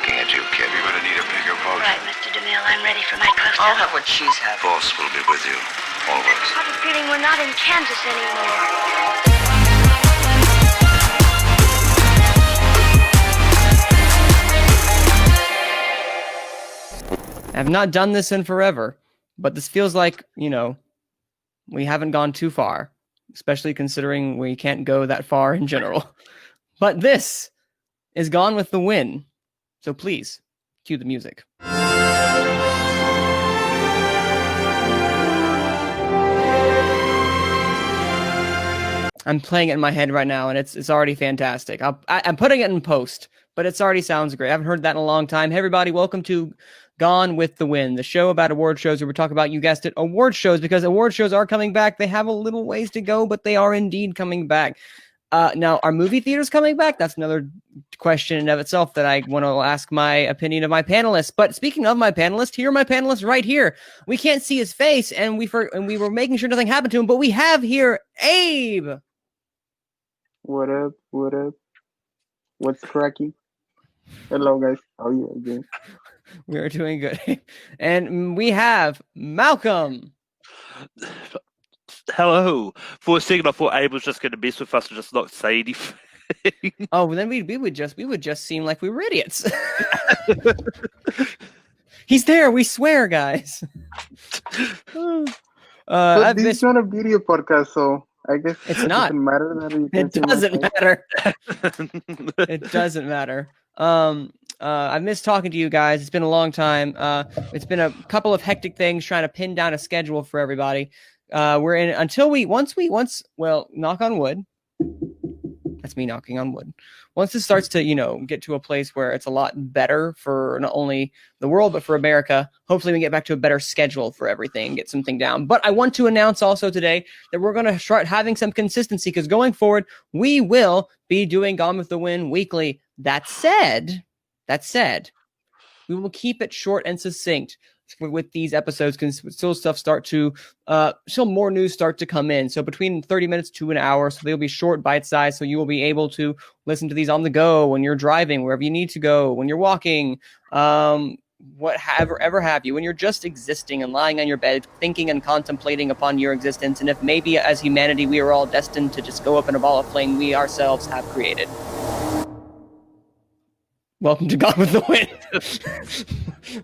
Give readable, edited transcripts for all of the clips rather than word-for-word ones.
looking at you, kid. You're gonna need a bigger boat. Right, Mr. DeMille, I'm ready for my close-up. I'll have what she's having. Boss will be with you, always. I have a feeling we're not in Kansas anymore. I have not done this in forever, but this feels like, we haven't gone too far, especially considering we can't go that far in general. But this is Gone with the Wind. So please, cue the music. I'm playing it in my head right now, and it's already fantastic. I'm putting it in post, but it already sounds great. I haven't heard that in a long time. Hey, everybody, welcome to Gone with the Wind, the show about award shows where we talk about, you guessed it, award shows, because award shows are coming back. They have a little ways to go, but they are indeed coming back. Now, are movie theaters coming back? That's another question in and of itself that I want to ask my opinion of my panelists. But speaking of my panelists, here are my panelists right here. We can't see his face, and we were making sure nothing happened to him, but we have here Abe. What up? What up? What's cracking? Hello, guys. How are you doing? We are doing good. And we have Malcolm. Hello. For a second, I thought Abe was just going to mess with us and just not say anything. Oh, then we would just seem like we were idiots. He's there. We swear, guys. But this is not a video podcast, so I guess it's not. Doesn't matter that you it doesn't matter. It doesn't matter. I missed talking to you guys. It's been a long time. It's been a couple of hectic things trying to pin down a schedule for everybody. We're in until knock on wood. That's me knocking on wood. Once it starts to, get to a place where it's a lot better for not only the world, but for America, hopefully we get back to a better schedule for everything, get something down. But I want to announce also today that we're going to start having some consistency, because going forward, we will be doing Gone with the Wind weekly. That said, we will keep it short and succinct with these episodes, because still more news start to come in. So between 30 minutes to an hour, so they'll be short, bite-sized, so you will be able to listen to these on the go, when you're driving, wherever you need to go, when you're walking, whatever have you, when you're just existing and lying on your bed, thinking and contemplating upon your existence, and if maybe as humanity we are all destined to just go up in a ball of flame we ourselves have created. Welcome to Gone with the Wind.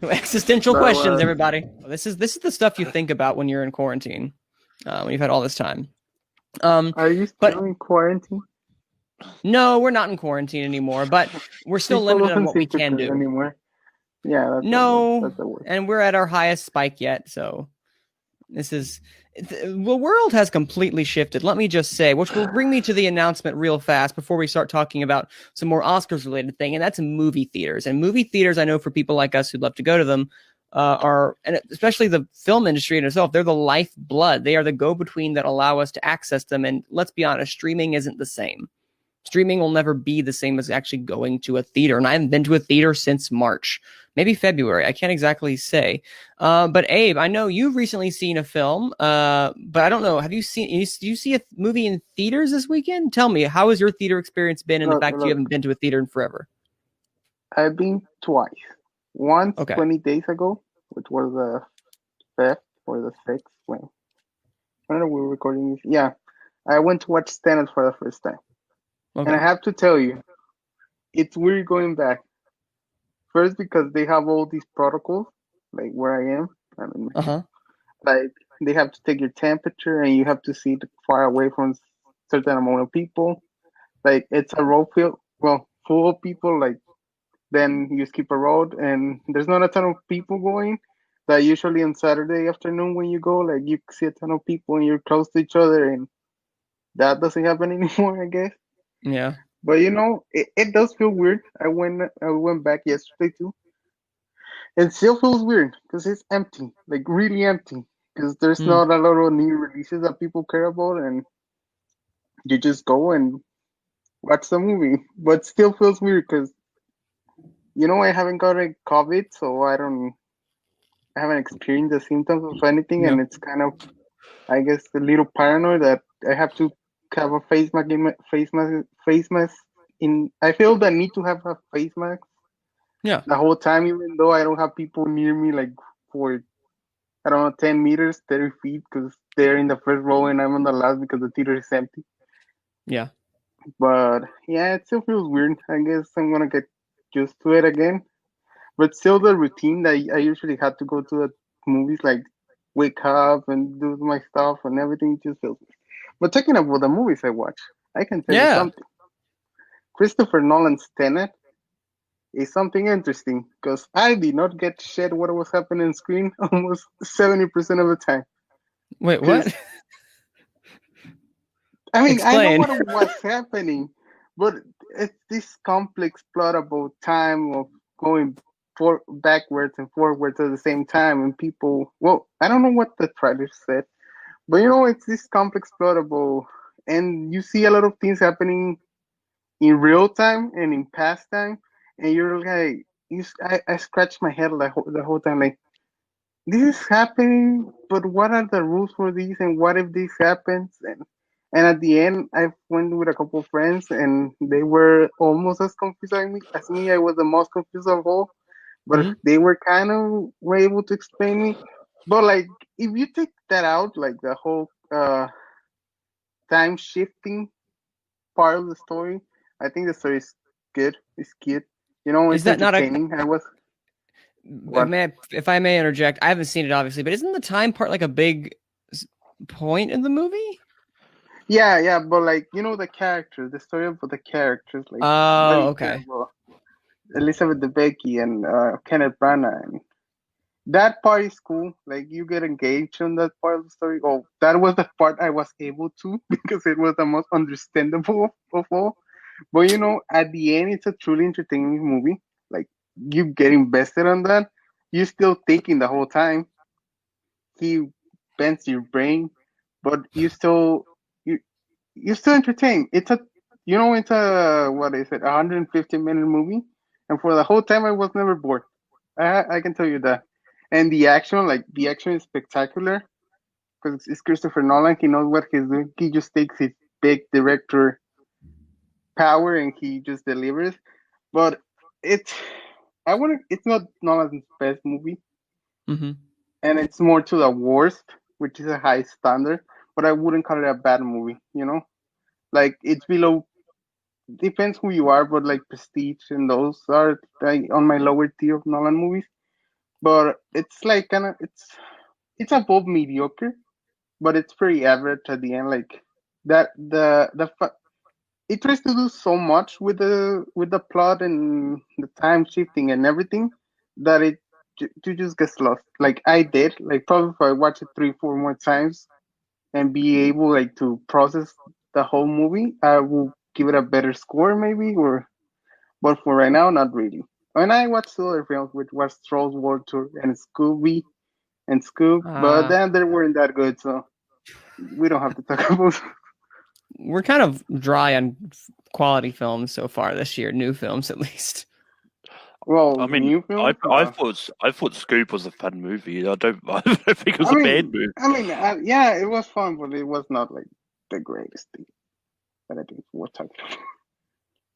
Existential questions, everybody. This is the stuff you think about when you're in quarantine, when you've had all this time. Are you still in quarantine? No, we're not in quarantine anymore, but we're still limited on what we can do. Anymore. Yeah. That's the worst. And we're at our highest spike yet, so the world has completely shifted, let me just say, which will bring me to the announcement real fast before we start talking about some more Oscars-related thing, and that's movie theaters. And movie theaters, I know for people like us who love to go to them, and especially the film industry in itself, they're the lifeblood. They are the go-between that allow us to access them, and let's be honest, streaming isn't the same. Streaming will never be the same as actually going to a theater, and I haven't been to a theater since March. Maybe February. I can't exactly say. But Abe, I know you've recently seen a film, but I don't know. Do you see a movie in theaters this weekend? Tell me, how has your theater experience been, and the fact you haven't been to a theater in forever? I've been twice. Once 20 days ago, which was the 5th or the 6th. When I don't know, we were recording this. Yeah, I went to watch Tenet for the first time. Okay. And I have to tell you, it's weird going back. First, because they have all these protocols, like where I am. I mean, like they have to take your temperature, and you have to sit far away from a certain amount of people. Like it's a road full of people. Like then you skip a road, and there's not a ton of people going. That usually on Saturday afternoon when you go, like you see a ton of people and you're close to each other, and that doesn't happen anymore, I guess. Yeah. But it does feel weird. I went back yesterday too. It still feels weird because it's empty, like really empty. Because there's not a lot of new releases that people care about, and you just go and watch the movie. But still feels weird because, I haven't got COVID, so I haven't experienced the symptoms of anything, and it's kind of, I guess, a little paranoid that I have to have a face mask. I feel the need to have a face mask Yeah. The whole time, even though I don't have people near me, like for I don't know, 10 meters, 30 feet, because they're in the first row and I'm on the last because the theater is empty. Yeah. But yeah, it still feels weird. I guess I'm gonna get used to it again. But still, the routine that I usually had to go to the movies, like wake up and do my stuff and everything, just feels weird. But talking about the movies I watch, I can tell you Yeah. something. Christopher Nolan's Tenet is something interesting because I did not get shit what was happening on screen almost 70% of the time. Wait, Because what? I mean, I know Explain. what was happening, but it's this complex plot about time of going backwards and forwards at the same time, and people. Well, I don't know what the trailer said, but it's this complex plot about, and you see a lot of things happening in real time and in past time, and you're like, I scratch my head the whole time, like this is happening, but what are the rules for this, and what if this happens? And at the end, I went with a couple of friends, and they were almost as confused as me. I was the most confused of all, but Hmm. they were able to explain me. But like, if you take that out, like the whole time shifting part of the story, I think the story is good. It's cute. Is It's that not a entertaining. I was what? if I may interject? I haven't seen it obviously, but isn't the time part like a big point in the movie? Yeah, yeah, but like the characters, the story about the characters, like what do Oh, you care okay. about Elizabeth Debicki and Kenneth Branagh, and that part is cool. Like you get engaged on that part of the story. Oh, that was the part I was able to because it was the most understandable of all. But at the end, it's a truly entertaining movie. Like you get invested on that. You're still thinking the whole time. He bends your brain, but you you're still entertained. It's a what is it, 150-minute movie, and for the whole time I was never bored. I can tell you that. And the action is spectacular because it's Christopher Nolan. He knows what he's doing. He just takes his big director power and he just delivers. But it's it's not Nolan's best movie, Hmm. and it's more to the worst, which is a high standard. But I wouldn't call it a bad movie. Like it's below. Depends who you are, but like Prestige and those are like on my lower tier of Nolan movies. But it's like it's above mediocre, but it's pretty average at the end. Like that it tries to do so much with the plot and the time shifting and everything that you just gets lost. Like I did. Like probably if I watch it 3 4 more times and be able like to process the whole movie, I will give it a better score maybe. Or but for right now, not really. And I watched other films, which was Trolls World Tour and Scooby and Scoob, but Uh, then they weren't that good, so we don't have to talk about. we're kind of dry on quality films so far this year, new films at least. Well, I mean, new I films. I thought I thought Scoop was a fun movie. I don't think it was I a bad mean, movie. I mean, yeah, it was fun, but it was not like the greatest thing that I think we're talking about.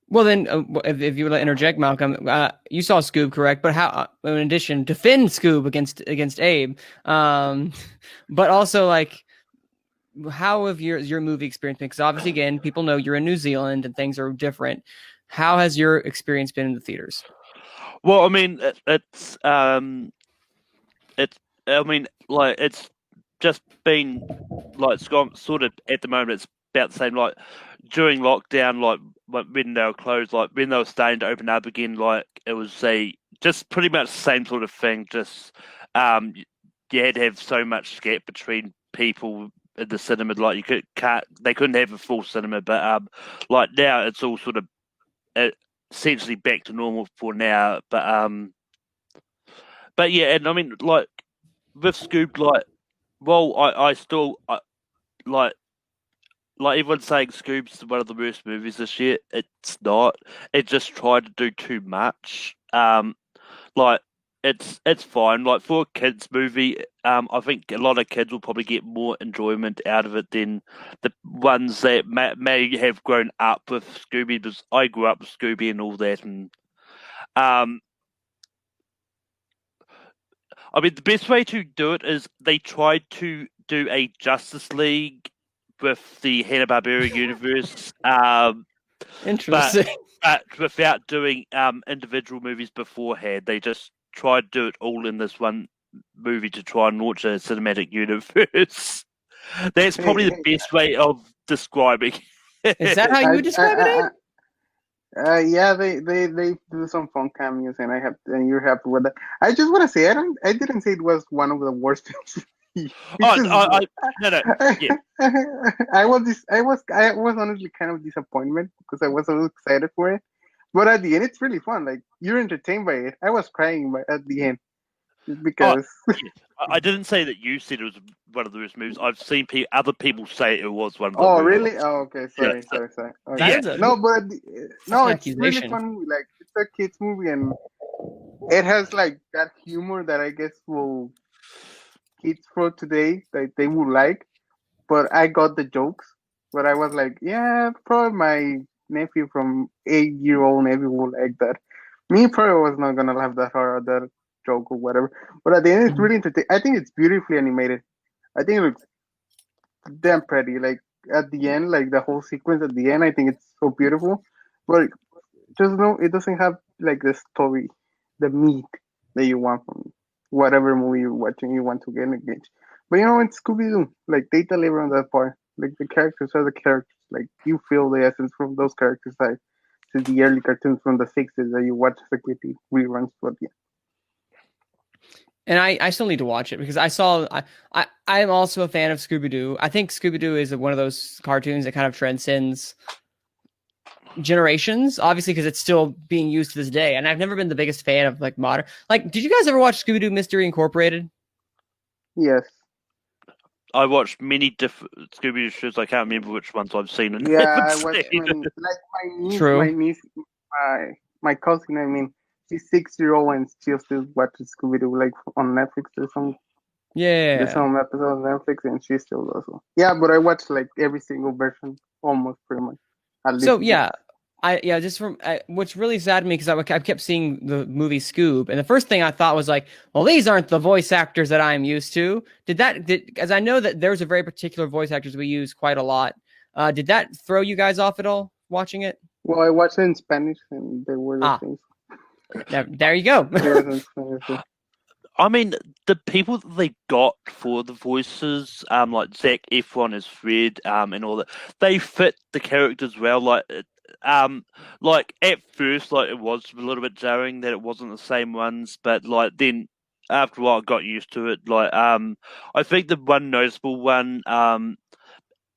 Well, then, if you would like to interject, Malcolm, you saw Scoob, correct? But how, in addition, defend Scoob against Abe, um, but also like, how have your movie experience been? Because obviously, again, people know you're in New Zealand and things are different. How has your experience been in the theaters? Well, I mean, it's I mean, like it's just been like it's gone sort of at the moment. It's about the same. Like during lockdown, like when they were closed, like when they were starting to open up again, like it was just pretty much the same sort of thing. Just um, you had to have so much gap between people in the cinema. Like they couldn't have a full cinema, but like now it's all sort of uh, essentially back to normal for now. But yeah, and I mean like with Scoob, like, well, I still like everyone's saying Scoob's one of the worst movies this year. It's not. It just tried to do too much. Like it's fine. Like for a kids movie, I think a lot of kids will probably get more enjoyment out of it than the ones that may have grown up with Scooby. Because I grew up with Scooby and all that, and um, I mean, the best way to do it is they tried to do a Justice League with the Hanna-Barbera universe, Interesting. but without doing individual movies beforehand. They just tried to do it all in this one movie to try and launch a cinematic universe. That's probably the best way of describing it. Is that how you would describe it? Yeah, they do some fun cameos, and you're happy with that. I just want to say, I didn't say it was one of the worst films. No, yeah. I was honestly kind of disappointed because I was so excited for it, but at the end, it's really fun. Like, you're entertained by it. I was crying at the end just because. I didn't say that you said it was one of the worst movies. I've seen other people say it was one of the Oh, worst. really? Oh, okay. Sorry. Okay. It's really fun movie. Like, it's a kids movie, and it has like that humor that I guess kids for today that they would like. But I got the jokes. But I was like, yeah, probably my nephew from 8-year-old nephew will like that. Me probably was not gonna laugh that hard at that joke or whatever. But at the end, it's really entertaining. I think it's beautifully animated. I think it looks damn pretty. Like at the end, like the whole sequence at the end, I think it's so beautiful. But just know it doesn't have like the story, the meat that you want from whatever movie you're watching. You want to get engaged. But it's Scooby Doo. Like they deliver on that part. Like the characters are the characters. Like you feel the essence from those characters. Like to the early cartoons from the 60s that you watch as a kid reruns. But yeah. And I still need to watch it because I'm also a fan of Scooby Doo. I think Scooby Doo is one of those cartoons that kind of transcends generations, obviously, because it's still being used to this day. And I've never been the biggest fan of like modern. Like, did you guys ever watch Scooby Doo Mystery Incorporated? Yes. I watched many different Scooby Doo shows. I can't remember which ones I've seen. I watched. My niece, my cousin. I mean, she's 6-year-old and she still watches Scooby Doo like on Netflix or something. Yeah. There's some episodes on Netflix and she still does. Yeah, but I watched like every single version, almost pretty much. So yeah, what's really sad to me because I kept seeing the movie Scoob, and the first thing I thought was like, well, these aren't the voice actors that I'm used to. As I know that there's a very particular voice actors we use quite a lot. Did that throw you guys off at all watching it? Well, I watched it in Spanish, and there were the things. There you go. I mean, the people that they got for the voices, like Zac Efron as Fred, and all that, they fit the characters well. Like at first, like it was a little bit jarring that it wasn't the same ones, but like then after a while, I got used to it. Like I think the one noticeable one,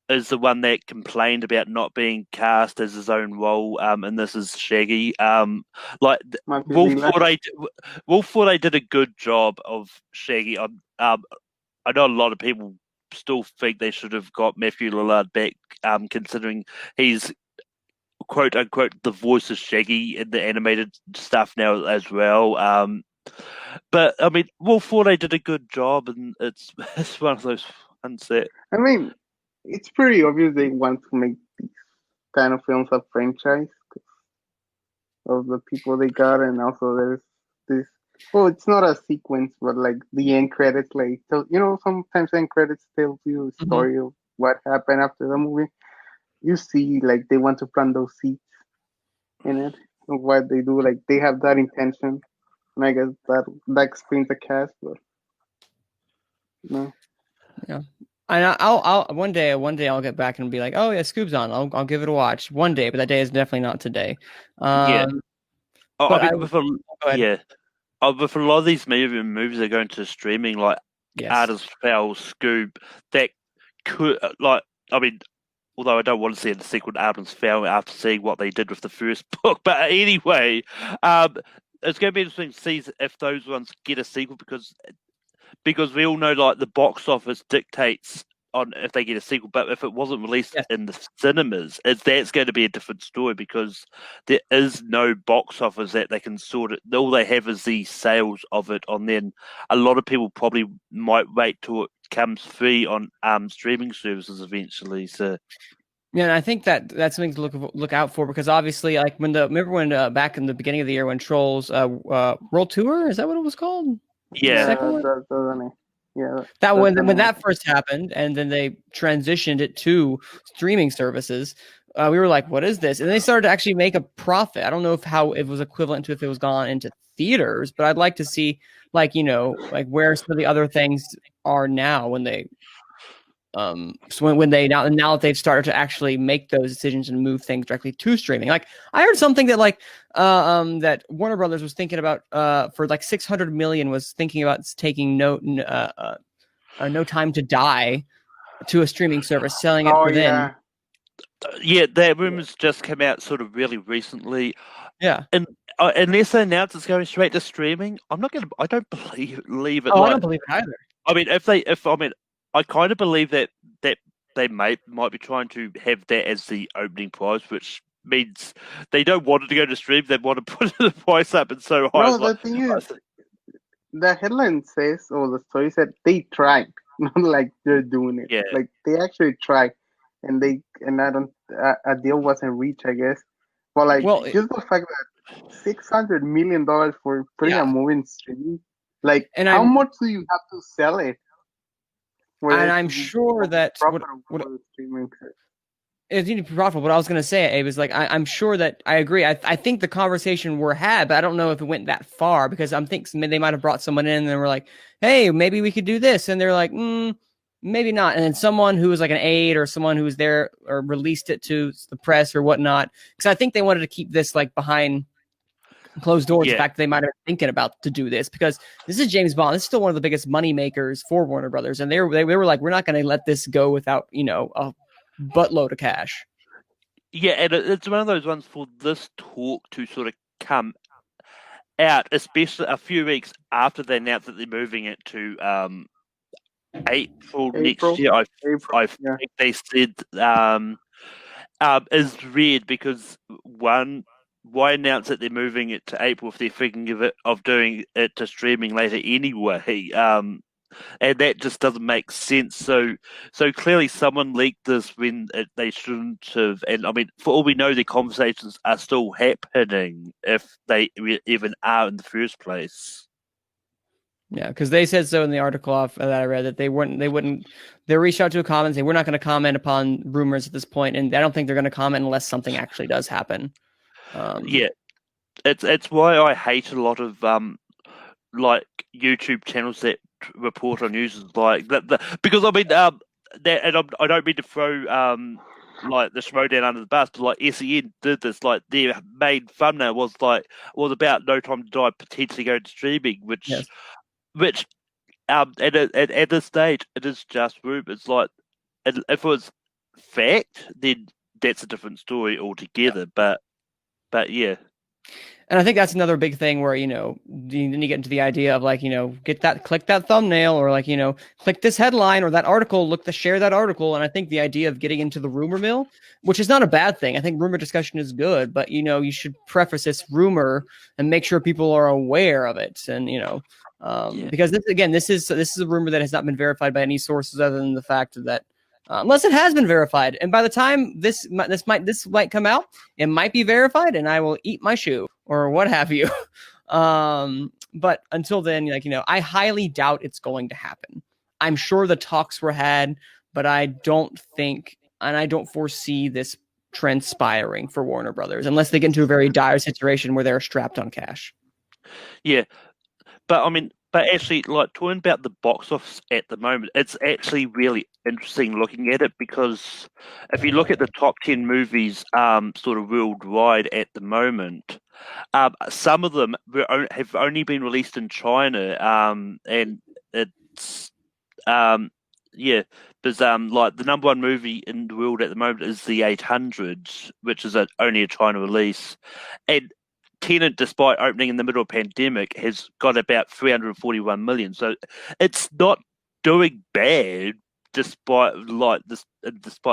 is the one that complained about not being cast as his own role, and this is Shaggy. Wolf thought I did a good job of Shaggy. I know a lot of people still think they should have got Matthew Lillard back, considering he's quote unquote the voice of Shaggy in the animated stuff now as well. But I mean, Wolf thought I did a good job, and it's one of those ones that I mean. It's pretty obvious they want to make these kind of films a franchise of the people they got, and also there's this. Well, it's not a sequence, but like the end credits, like sometimes end credits tell you a story of what happened after the movie. You see, like they want to plant those seeds in it of what they do. Like they have that intention, and I guess that explains the cast, but yeah. And I'll one day I'll get back and be like, oh yeah, Scoob's on. I'll give it a watch one day, but that day is definitely not today. Yeah. With a lot of these movies that are going to streaming, like Artist Fowl, Scoob, that could although I don't want to see a sequel to Artist Fowl after seeing what they did with the first book, but anyway, it's going to be interesting to see if those ones get a sequel because we all know like the box office dictates on if they get a sequel, but if it wasn't released in the cinemas, that's going to be a different story because there is no box office that they can sort it. All they have is the sales of it on. Then a lot of people probably might wait till it comes free on streaming services eventually. So. Yeah, and I think that's something to look out for because obviously, like remember when back in the beginning of the year when Trolls World Tour, is that what it was called? Yeah. Second one? Yeah. That when that first happened, and then they transitioned it to streaming services, we were like, "What is this?" And they started to actually make a profit. I don't know how it was equivalent to if it was gone into theaters, but I'd like to see, like where some of the other things are now when they, so when they now that they've started to actually make those decisions and move things directly to streaming. Like I heard something that that Warner Brothers was thinking about for like 600 million was thinking about taking No Time to Die to a streaming service, selling it for then. Yeah, that rumors just came out sort of really recently. Yeah. And unless they announce it's going straight to streaming, I don't believe it. Oh, I don't believe it either. I mean, I kind of believe that they might be trying to have that as the opening price, which means they don't want it to go to stream. They want to put the price up and so high. No, the thing is, the headline says, or the story said, they tried, not like they're doing it. Yeah. Like they actually tried, and a deal wasn't reached, I guess. But just the fact that $600 million for putting a movie in streaming, like, and how much do you have to sell it? And I'm sure that it's need to be profitable. What I was going to say, Abe, is like I'm sure that I agree. I think the conversation were had, but I don't know if it went that far because I'm thinking they might have brought someone in and they were like, "Hey, maybe we could do this," and they're like, "Maybe not." And then someone who was like an aide or someone who was there or released it to the press or whatnot, because I think they wanted to keep this like behind closed doors. The fact that they might have been thinking about to do this because this is James Bond. This is still one of the biggest money makers for Warner Brothers, and they were like, "We're not going to let this go without a buttload of cash." Yeah, and it's one of those ones for this talk to sort of come out, especially a few weeks after they announced that they're moving it to April next year. I think they said is weird because one, why announce that they're moving it to April if they're thinking of doing it to streaming later anyway? And that just doesn't make sense. So clearly someone leaked this when they shouldn't have. And I mean, for all we know, the conversations are still happening if they even are in the first place. Yeah, because they said so in the article that I read that they reached out to a comment saying we're not going to comment upon rumors at this point, and I don't think they're going to comment unless something actually does happen. Yeah, it's why I hate a lot of like YouTube channels that report on news like that, because I mean and I don't mean to throw like the Schmodown under the bus, but like SEN did this. Like their main thumbnail was about No Time to Die potentially going to streaming, which at this stage it is just rumors. Like if it was fact, then that's a different story altogether. But yeah. And I think that's another big thing where, then you get into the idea of like, click that thumbnail or like, click this headline or that article, share that article. And I think the idea of getting into the rumor mill, which is not a bad thing. I think rumor discussion is good, but, you should preface this rumor and make sure people are aware of it. And, because this is a rumor that has not been verified by any sources other than the fact that, unless it has been verified, and by the time this might come out, it might be verified, and I will eat my shoe or what have you. But until then, I highly doubt it's going to happen. I'm sure the talks were had, but I don't think, and I don't foresee this transpiring for Warner Brothers unless they get into a very dire situation where they're strapped on cash. Yeah, but I mean. But actually, like talking about the box office at the moment, it's actually really interesting looking at it because if you look at the top 10 movies, sort of worldwide at the moment, some of them have only been released in China, and it's there's like the number one movie in the world at the moment is The 800, which is only a China release, and Tenet, despite opening in the middle of a pandemic, has got about 341 million. So it's not doing bad despite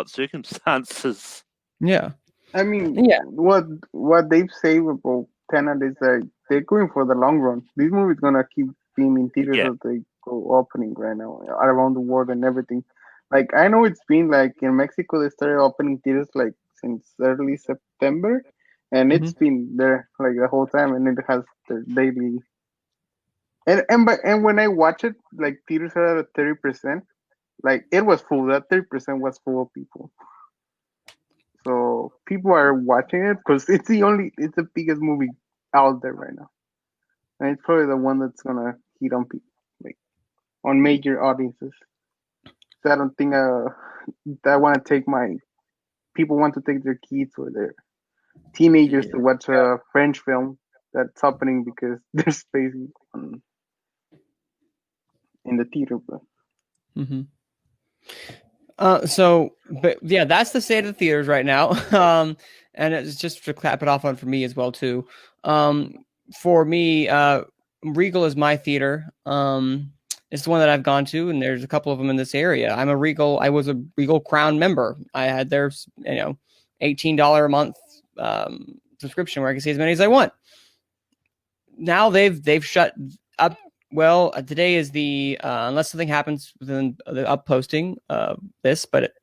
circumstances. Yeah. I mean, what they've said about Tenet is that they're going for the long run. This movie's gonna keep being in theaters as they go opening right now around the world and everything. Like I know it's been like in Mexico they started opening theaters like since early September. And it's been there like the whole time, and it has the daily. And when I watch it, like theaters are at 30%. Like it was full. That 30% was full of people. So people are watching it because it's the biggest movie out there right now, and it's probably the one that's gonna hit on people, like on major audiences. So I don't think that I want to take my people want to take their kids or their teenagers to watch a French film that's happening because there's space in the theater. But Mm-hmm. But yeah, that's the state of the theaters right now. And it's just to clap it off on for me as well too. For me, Regal is my theater. It's the one that I've gone to, and there's a couple of them in this area. I was a Regal Crown member. I had their, $18 a month subscription where I can see as many as I want. Now they've shut up. Well, today is the unless something happens within the up posting of this, but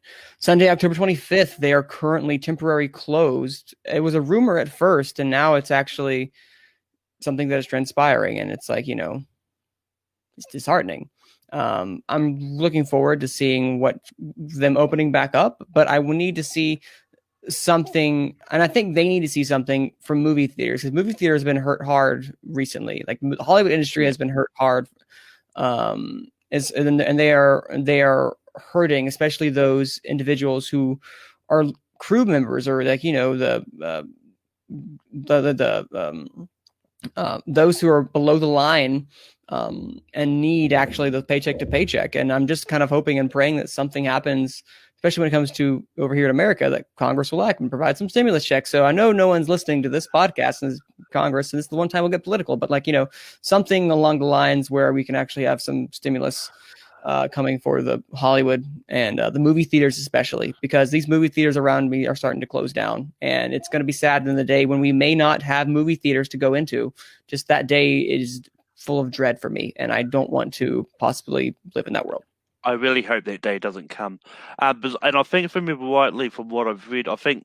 Sunday, October 25th, they are currently temporarily closed. It was a rumor at first, and now it's actually something that is transpiring, and it's like, it's disheartening. I'm looking forward to seeing what them opening back up, but I will need to see something, and I think they need to see something from movie theaters, because movie theaters have been hurt hard recently. Like the Hollywood industry has been hurt hard, and they are hurting, especially those individuals who are crew members or like those who are below the line and need actually the paycheck to paycheck. And I'm just kind of hoping and praying that something happens, especially when it comes to over here in America, that Congress will act and provide some stimulus checks. So I know no one's listening to this podcast in Congress, and this is the one time we'll get political, but something along the lines where we can actually have some stimulus coming for the Hollywood and the movie theaters, especially because these movie theaters around me are starting to close down, and it's going to be sad in the day when we may not have movie theaters to go into. Just that day is full of dread for me, and I don't want to possibly live in that world. I really hope that day doesn't come. And I think, if I remember rightly from what I've read, I think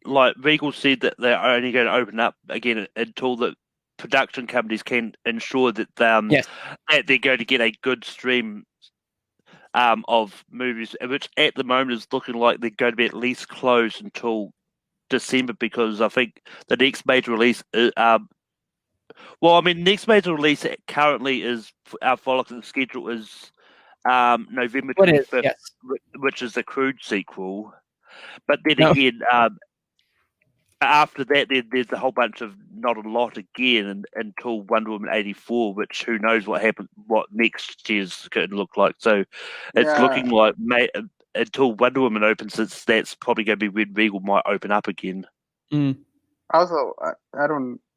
like Regal said that they're only going to open up again until the production companies can ensure that that they're going to get a good stream of movies, which at the moment is looking like they're going to be at least closed until December, because I think the next major release next major release currently is following the schedule is November 25th, which is the Crude sequel. But then again, after that, there's a whole bunch of not a lot again until Wonder Woman 84, which who knows what next year's going to look like. So it's looking like until Wonder Woman opens, that's probably going to be when Regal might open up again. Mm. Also, I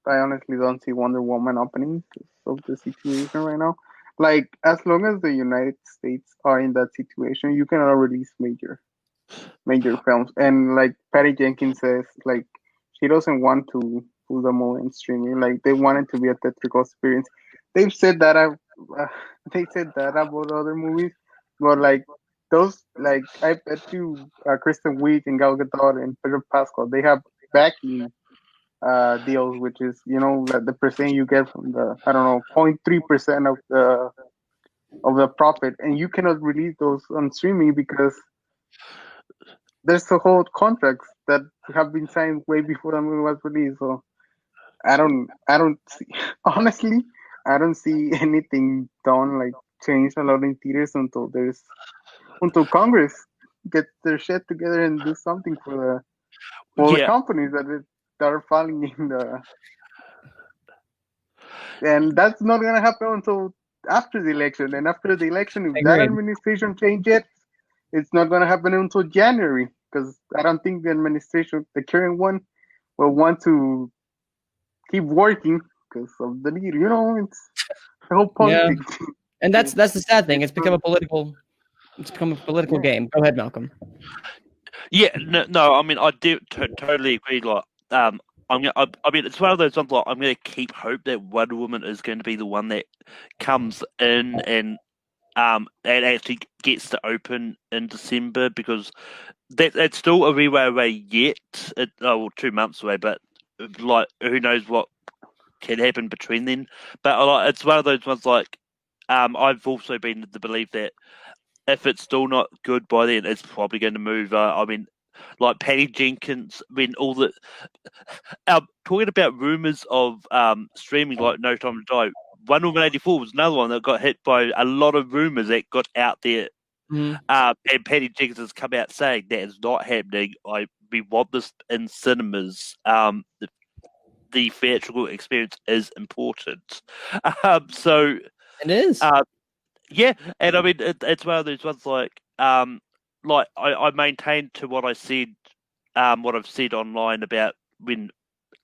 honestly don't see Wonder Woman opening because of the situation right now. Like, as long as the United States are in that situation, you cannot release major films. And like Patty Jenkins says, like, she doesn't want to put them all in streaming. Like, they want it to be a theatrical experience. They've said that about other movies, but like those, like I bet you, Kristen Wiig and Gal Gadot and Pedro Pascal, they have backing deals, which is like the percent you get from the 0.3% of the profit, and you cannot release those on streaming because there's the whole contracts that have been signed way before the movie was released. So I don't see, honestly, I don't see anything done, like change a lot in theaters until Congress gets their shit together and do something for the companies that are falling in the. And that's not gonna happen until after the election. And after the election, if that administration changes, it's not gonna happen until January, because I don't think the current one, will want to keep working because of the leader. It's the whole politics. Yeah. And that's the sad thing. It's become a political game. Go ahead, Malcolm. Yeah, no. I mean, I do totally agree. Like, I mean, it's one of those ones. Like, I'm going to keep hope that Wonder Woman is going to be the one that comes in and actually gets to open in December, because it's still a way away yet. 2 months away, but like, who knows what can happen between then. But it's one of those ones like I've also been of the belief that if it's still not good by then, it's probably going to move. I mean, like Patty Jenkins, when all the talking about rumors of streaming like No Time to Die, Wonder Woman 84 was another one that got hit by a lot of rumors that got out there. Mhm. And Patty Jenkins has come out saying that is not happening. We want this in cinemas. The theatrical experience is important. So It is. yeah, and I mean it's one of those ones like I maintain to what I said, what I've said online about when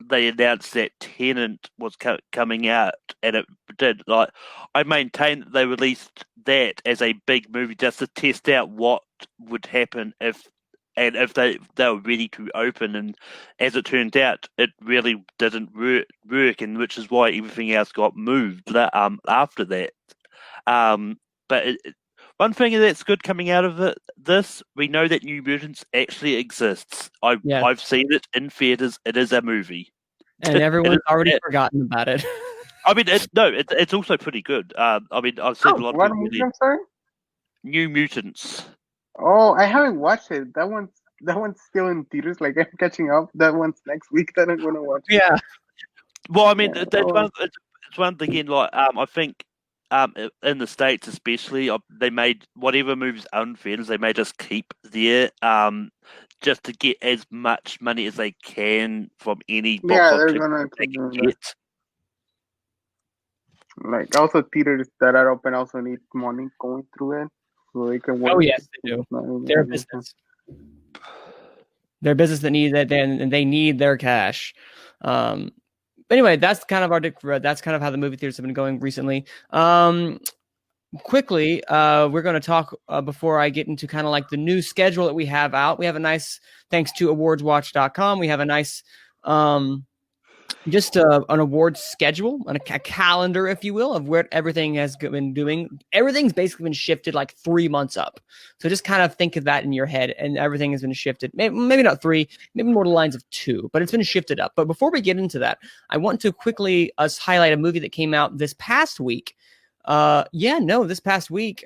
they announced that Tenant was coming out, and it did. Like, I maintain that they released that as a big movie just to test out what would happen if they were ready to open. And as it turned out, it really didn't work, and which is why everything else got moved after that. But one thing that's good coming out of this, we know that New Mutants actually exists. I've seen it in theaters. It is a movie, and everyone's already forgotten about it. I mean, it's also pretty good. I mean, I've seen a lot of what people. movie? I'm sorry. New Mutants. Oh, I haven't watched it. That one's still in theaters. Like I'm catching up. That one's next week that I'm gonna watch. Yeah. Well, I mean, it's one thing again. Like, I think in the States especially, they made whatever moves unfairness, they may just keep there, just to get as much money as they can from any box They're gonna they keep can doing get. that. Like also theaters that are open also need money going through it, so they can work. Oh yes, they do. They're a business. They're a business that need that, and they need their cash. Anyway, that's kind of that's kind of how the movie theaters have been going recently. Quickly, we're going to talk before I get into kind of like the new schedule that we have out. We have a nice, thanks to awardswatch.com, we have a nice just an awards schedule, a calendar, if you will, of where everything has been doing. Everything's basically been shifted like 3 months up. So just kind of think of that in your head, and everything has been shifted. Maybe not 3, maybe more to the lines of 2, but it's been shifted up. But before we get into that, I want to quickly highlight a movie that came out this past week. This past week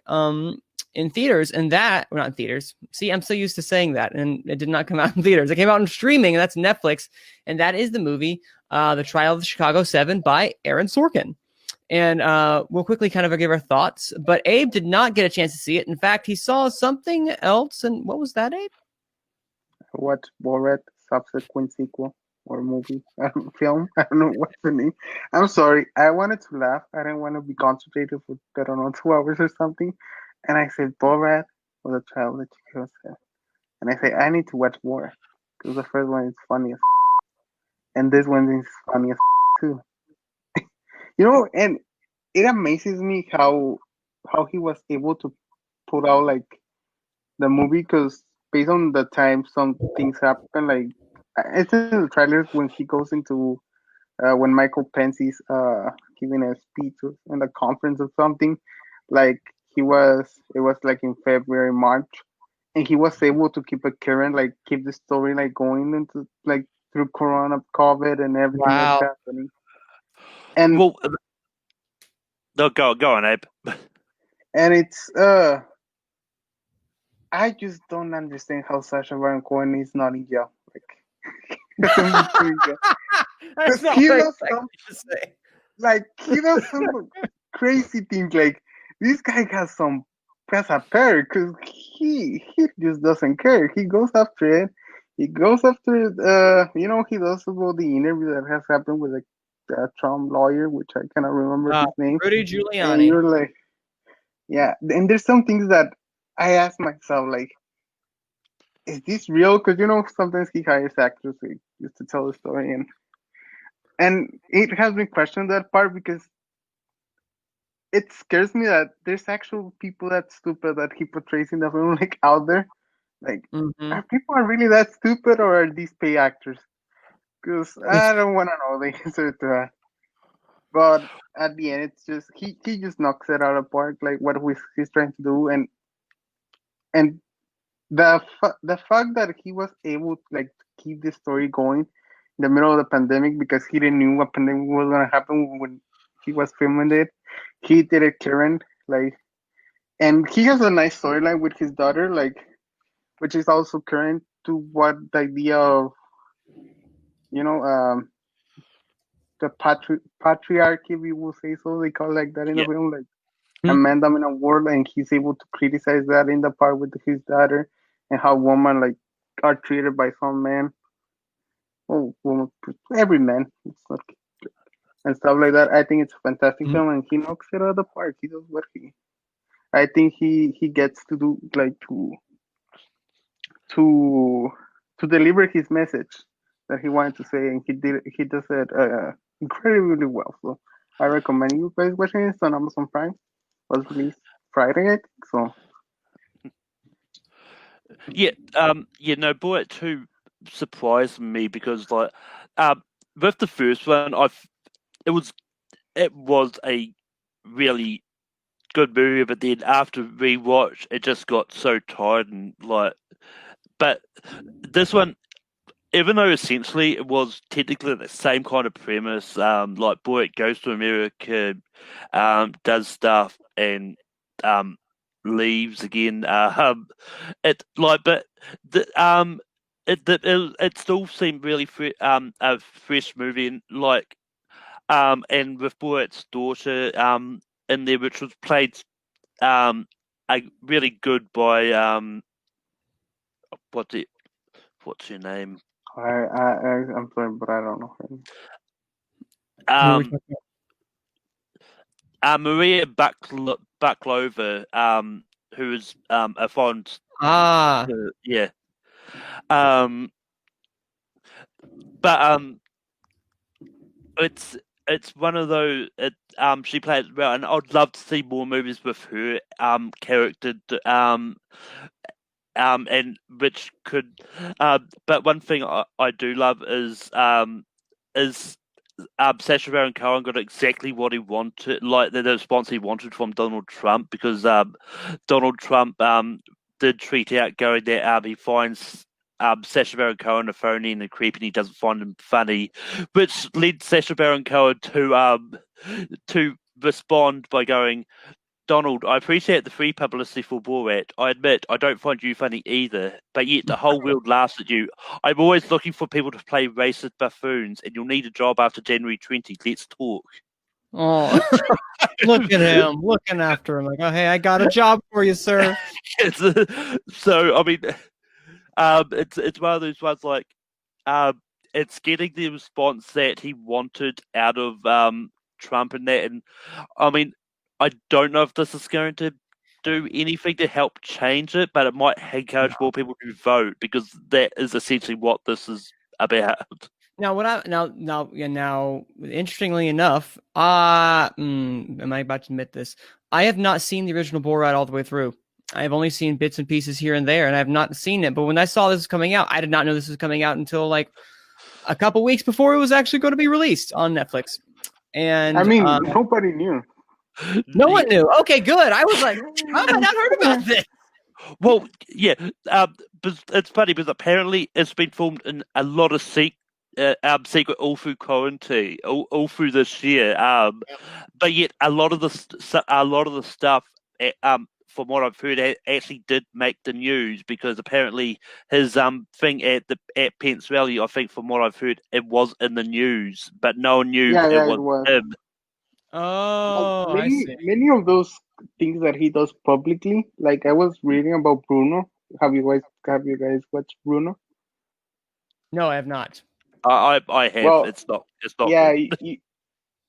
in theaters, and that, well, not in theaters. See, I'm so used to saying that, and it did not come out in theaters. It came out in streaming, and that's Netflix, and that is the movie The Trial of the Chicago 7 by Aaron Sorkin. And we'll quickly kind of give our thoughts, but Abe did not get a chance to see it. In fact, he saw something else, and what was that, Abe? What Borat subsequent sequel or movie film? I don't know what's the name. I'm sorry. I wanted to laugh. I didn't want to be concentrated for 2 hours or something. And I said Borat or The Trial of the Chicago 7. And I said I need to watch more because the first one is funny as and this one is funny as too. And it amazes me how he was able to put out like the movie, because based on the time some things happen, like it's in the trailers when he goes into when Michael Pence is giving a speech in the conference or something, like it was like in February, March, and he was able to keep it current, like keep the story like going into like through Corona, COVID, and everything that's happening. And well, no, go on, Abe. And it's I just don't understand how Sasha Baron Cohen is not in jail. That's not he what I does expected you to say. Like he does some crazy things. Like this guy has a pair because he just doesn't care. He goes after it. He goes after he does about the interview that has happened with the Trump lawyer, which I cannot remember his name. Rudy Giuliani. And you're like, yeah. And there's some things that I ask myself, like, is this real? Because sometimes he hires actors just to tell the story, and it has been questioned that part because it scares me that there's actual people that stupid that he portrays in the film, like out there. Like, are people really that stupid, or are these pay actors? Because I don't want to know the answer to that. But at the end, it's just he just knocks it out of the park, like what he's trying to do, and the fact that he was able to like keep the story going, the middle of the pandemic because he didn't knew what pandemic was gonna happen when he was filming it. He did it current, like, and he has a nice storyline with his daughter, like, which is also current to what the idea of, you know, the patriarchy, we will say so. They call it like that in the Yeah. film, like a man dominant world, and he's able to criticize that in the part with his daughter and how women like are treated by some men. Oh, woman, every man, it's not, and stuff like that. I think it's a fantastic film, and he knocks it out of the park. He does what he. I think he gets to do like to to deliver his message that he wanted to say, and he does it incredibly well. So I recommend you guys watching it. It's on Amazon Prime. Was released Friday, I think. So Yeah, no, Bullet 2 surprised me because, like, with the first one, it was a really good movie, but then after rewatch, it just got so tired and like. But this one, even though essentially it was technically the same kind of premise, like Bullet goes to America, does stuff and leaves again. It like, but it still seemed really a fresh movie and like and with Bullet's daughter in there, which was played a really good by what's her name I'm sorry, but I don't know. Maria Baklova, who is a fond. Yeah. But it's one of those. She plays well, and I'd love to see more movies with her character. And which could. But one thing I do love is Sasha Baron Cohen got exactly what he wanted, like the response he wanted from Donald Trump, because Donald Trump did tweet out going that he finds Sasha Baron Cohen a phony and a creep, and he doesn't find him funny, which led Sasha Baron Cohen to respond by going, Donald, I appreciate the free publicity for Borat. I admit I don't find you funny either, but yet the whole world laughs at you. I'm always looking for people to play racist buffoons, and you'll need a job after January 20. Let's talk. Oh, look at him, looking after him. Like, oh, hey, I got a job for you, sir. So, I mean, it's one of those ones like, it's getting the response that he wanted out of Trump and that, and I mean, I don't know if this is going to do anything to help change it, but it might encourage more people to vote because that is essentially what this is about. Now, interestingly enough, am I about to admit this? I have not seen the original Borat all the way through. I have only seen bits and pieces here and there, and I have not seen it. But when I saw this was coming out, I did not know this was coming out until like a couple weeks before it was actually going to be released on Netflix. And I mean, nobody knew. No one knew. Okay, good. I was like, how have I not heard about this? Well, yeah, but it's funny because apparently it's been filmed in a lot of secret all through quarantine, all through this year. But yet a lot of the stuff, from what I've heard, actually did make the news because apparently his thing at Pence Rally, I think from what I've heard, it was in the news, but no one knew it was him. Oh, like I see. Many of those things that he does publicly, like I was reading about Bruno. Have you guys watched Bruno? No, I have not. I have. Well, it's not. Yeah.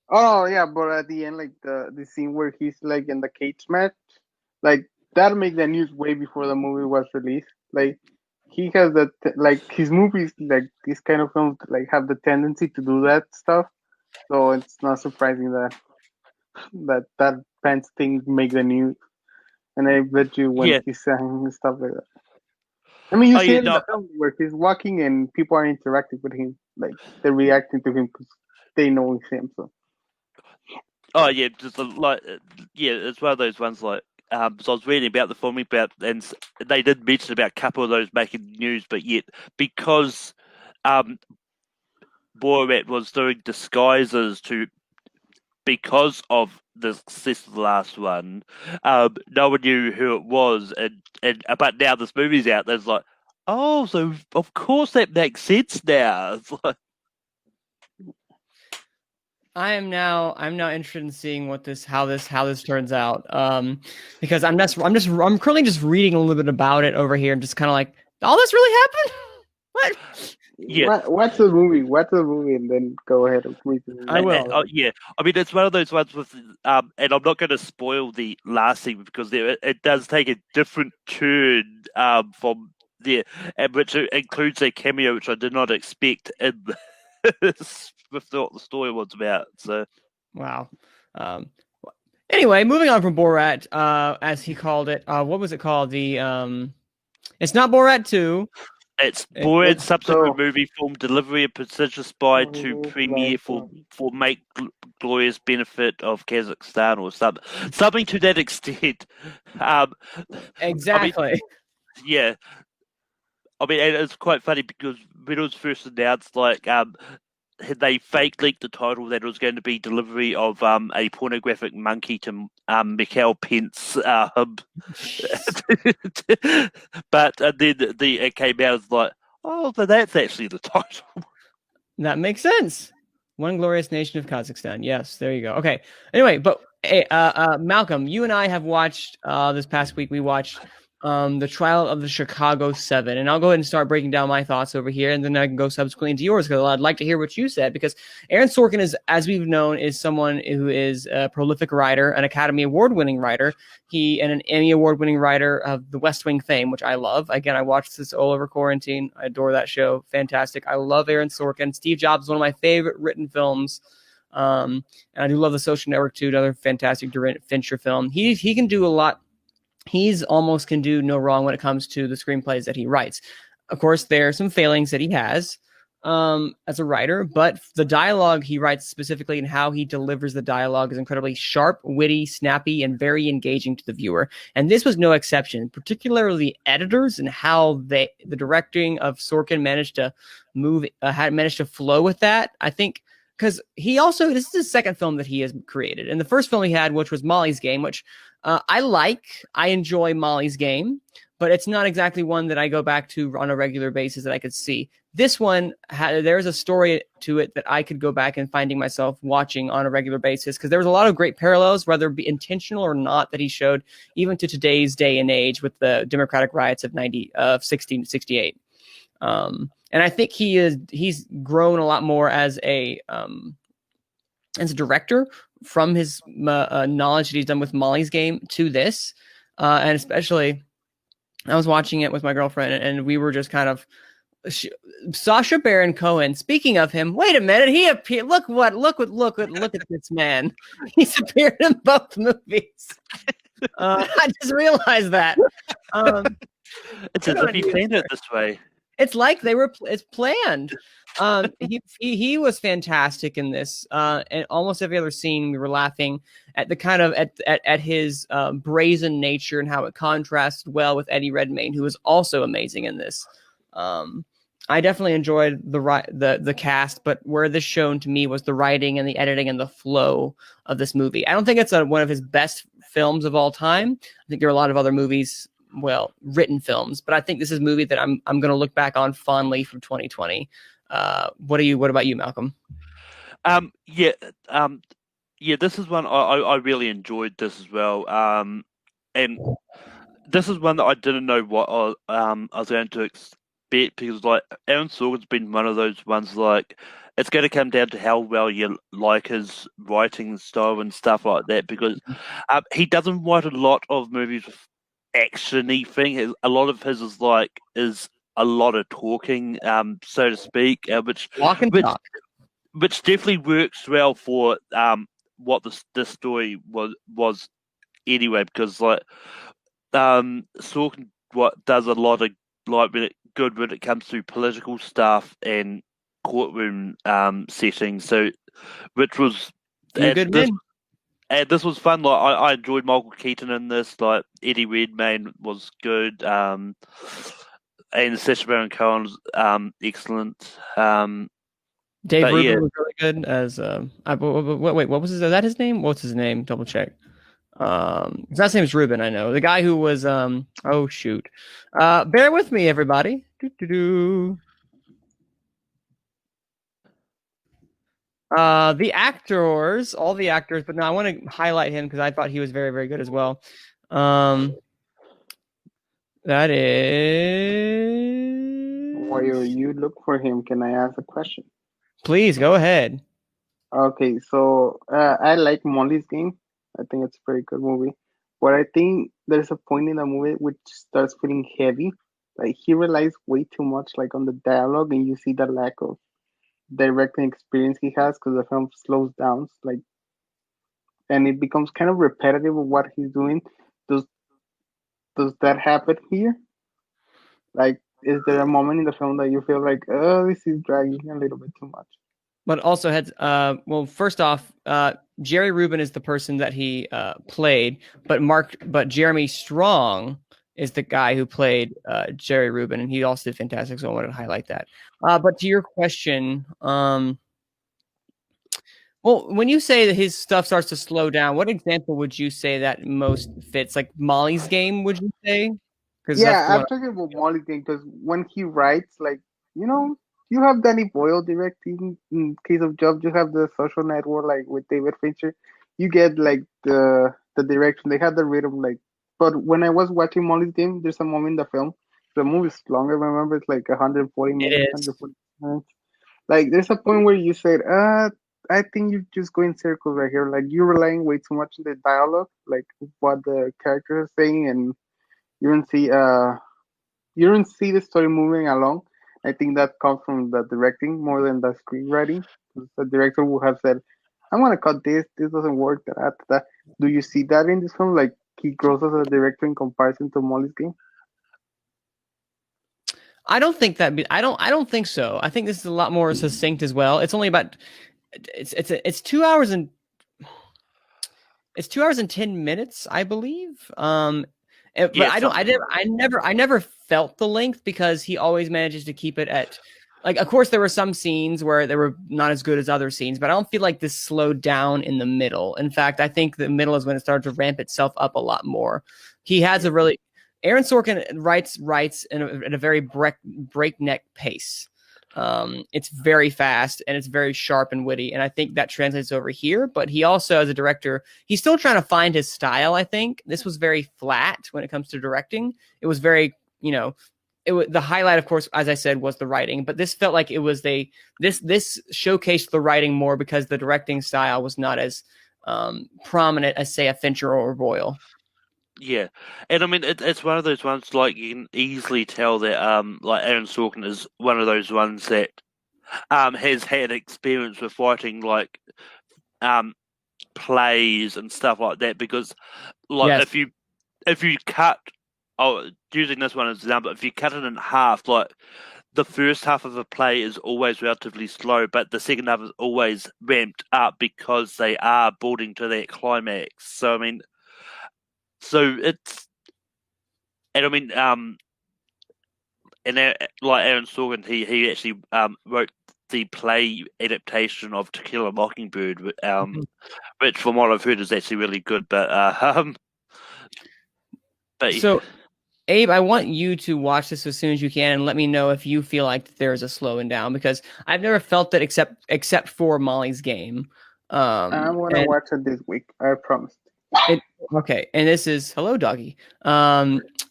Oh yeah, but at the end, like the scene where he's like in the cage match, like that made the news way before the movie was released. Like he has that, like his movies, like these kind of films, like have the tendency to do that stuff. So it's not surprising that Pence thing make the news. And I bet you when he's saying stuff like that. I mean, you see it in the film where he's walking and people are interacting with him, like they're reacting to him because they know it's him. So. Oh yeah, just like it's one of those ones like. So I was reading about the filming and they did mention about a couple of those making news, but yet because Borat was doing disguises because of the success of the last one. No one knew who it was, and but now this movie's out. There's like, oh, so of course that makes sense now. It's like, I'm now interested in seeing how this turns out. Because I'm currently just reading a little bit about it over here and just kind of like, all this really happened? What? yeah. Watch the movie. Watch the movie, and then go ahead and read the movie. I will. Yeah, I mean it's one of those ones with and I'm not going to spoil the last scene because it does take a different turn from there, and which includes a cameo which I did not expect in with what the story was about. So wow. Anyway, moving on from Borat, as he called it. What was it called? It's not Borat 2. it's Borat's subsequent so- movie film delivery a prestigious spy to premiere for make glorious benefit of Kazakhstan or something to that extent. Exactly. Yeah. I mean, and it's quite funny because when it was first announced, like, they fake leaked the title that it was going to be delivery of a pornographic monkey to Mikhail Pence. But then it came out as like, oh, but that's actually the title. That makes sense. One glorious nation of Kazakhstan. Yes, there you go. Okay. Anyway, but Malcolm, you and I have watched this past week. We watched the Trial of the Chicago 7, and I'll go ahead and start breaking down my thoughts over here, and then I can go subsequently into yours because I'd like to hear what you said. Because Aaron Sorkin is, as we've known, is someone who is a prolific writer, an Academy Award-winning writer. And an Emmy Award-winning writer of The West Wing fame, which I love. Again, I watched this all over quarantine. I adore that show. Fantastic. I love Aaron Sorkin. Steve Jobs is one of my favorite written films. And I do love The Social Network too, another fantastic Fincher film. He can do a lot. He's almost can do no wrong when it comes to the screenplays that he writes. Of course, there are some failings that he has as a writer, but the dialogue he writes specifically and how he delivers the dialogue is incredibly sharp, witty, snappy, and very engaging to the viewer. And this was no exception, particularly the editors and how the directing of Sorkin managed to managed to flow with that. I think because this is his second film that he has created. And the first film he had, which was Molly's Game, which I enjoy Molly's Game, but it's not exactly one that I go back to on a regular basis that I could see. This one, there's a story to it that I could go back and finding myself watching on a regular basis because there was a lot of great parallels, whether it be intentional or not, that he showed even to today's day and age with the Democratic riots of 1668. And I think he's grown a lot more as a director from his knowledge that he's done with Molly's Game to this, and especially I was watching it with my girlfriend, and we were just kind of Sasha Baron Cohen. Speaking of him, wait a minute, he appeared. Look at this man. He's appeared in both movies. I just realized that. It's as if he planned it this way. It's like it's planned. He was fantastic in this. And almost every other scene we were laughing at the kind of at his brazen nature and how it contrasts well with Eddie Redmayne, who was also amazing in this. I definitely enjoyed the cast, but where this shone to me was the writing and the editing and the flow of this movie. I don't think it's one of his best films of all time. I think there are a lot of other movies, written films, but I think this is a movie that I'm going to look back on fondly from 2020. What about you, Malcolm? This is one I really enjoyed this as well. And this is one that I didn't know what I was going to expect because like Aaron Sorkin's been one of those ones like it's going to come down to how well you like his writing style and stuff like that because he doesn't write a lot of movies with action-y thing. A lot of his is a lot of talking, so to speak, which definitely works well for what this story was anyway. Because Sorkin does a lot of good when it comes to political stuff and courtroom settings. So, which was good men. And this was fun. Like I enjoyed Michael Keaton in this. Like Eddie Redmayne was good, and Sasha Baron Cohen was excellent. Dave But Rubin yeah. was really good as. Wait, what was his? Is that his name? What's his name? Double check. His last name is Rubin. I know the guy who was. Oh shoot. Bear with me, everybody. Doo-doo-doo. The actors, all the actors, but no, I want to highlight him because I thought he was very, very good as well. That is. While you look for him, can I ask a question? Please go ahead. Okay, so I like Molly's Game. I think it's a very good movie. But I think there's a point in the movie which starts feeling heavy. Like he relies way too much like on the dialogue, and you see the lack of directing experience he has because the film slows down, like, and it becomes kind of repetitive of what he's doing. Does does that happen here? Like, is there a moment in the film that you feel like, oh, this is dragging a little bit too much? But also had well, first off, Jerry Rubin is the person that he played, but Jeremy Strong is the guy who played Jerry Rubin, and he also did fantastic. So I wanted to highlight that. But to your question, well, when you say that his stuff starts to slow down, what example would you say that most fits? Like Molly's Game, would you say? Yeah, I'm talking about Molly's Game because when he writes, like, you have Danny Boyle directing. In case of Jobs, you have The Social Network, like with David Fincher. You get like the direction. They have the rhythm, like. But when I was watching Molly's Game, there's a moment in the film. The movie's longer. Remember, it's like 140 minutes. 140 minutes. Like, there's a point where you said, I think you just go in circles right here. Like, you're relying way too much on the dialogue, like what the characters are saying, and you don't see the story moving along. I think that comes from the directing more than the screenwriting. The director would have said, "I'm gonna cut this. This doesn't work." That. Do you see that in this film? Like he grows as a director in comparison to Molly's Game. I don't think that. I don't think so. I think this is a lot more succinct as well. It's only about. It's 2 hours and. It's 2 hours and 10 minutes, I believe. But yes, I never felt the length because he always manages to keep it at, like, of course there were some scenes where they were not as good as other scenes, but I don't feel like this slowed down in the middle. In fact, I think the middle is when it started to ramp itself up a lot more. He has a really, Aaron Sorkin writes in a very breakneck pace. It's very fast and it's very sharp and witty, and I think that translates over here. But he also, as a director, he's still trying to find his style. I think this was very flat when it comes to directing. It was very, the highlight, of course, as I said, was the writing. But this felt like it was this showcased the writing more because the directing style was not as prominent as, say, a Fincher or a Boyle. Yeah, and I mean it's one of those ones, like, you can easily tell that like Aaron Sorkin is one of those ones that has had experience with writing like plays and stuff like that, because like if you cut, using this one as an example, if you cut it in half, like the first half of a play is always relatively slow, but the second half is always ramped up because they are building to that climax. So I mean. So it's, and I mean, and like Aaron Sorkin, he actually wrote the play adaptation of To Kill a Mockingbird, which from what I've heard is actually really good. But so, Abe, I want you to watch this as soon as you can and let me know if you feel like there's a slowing down, because I've never felt that except for Molly's Game. I want to watch it this week. I promise. Okay, and this is hello, doggy.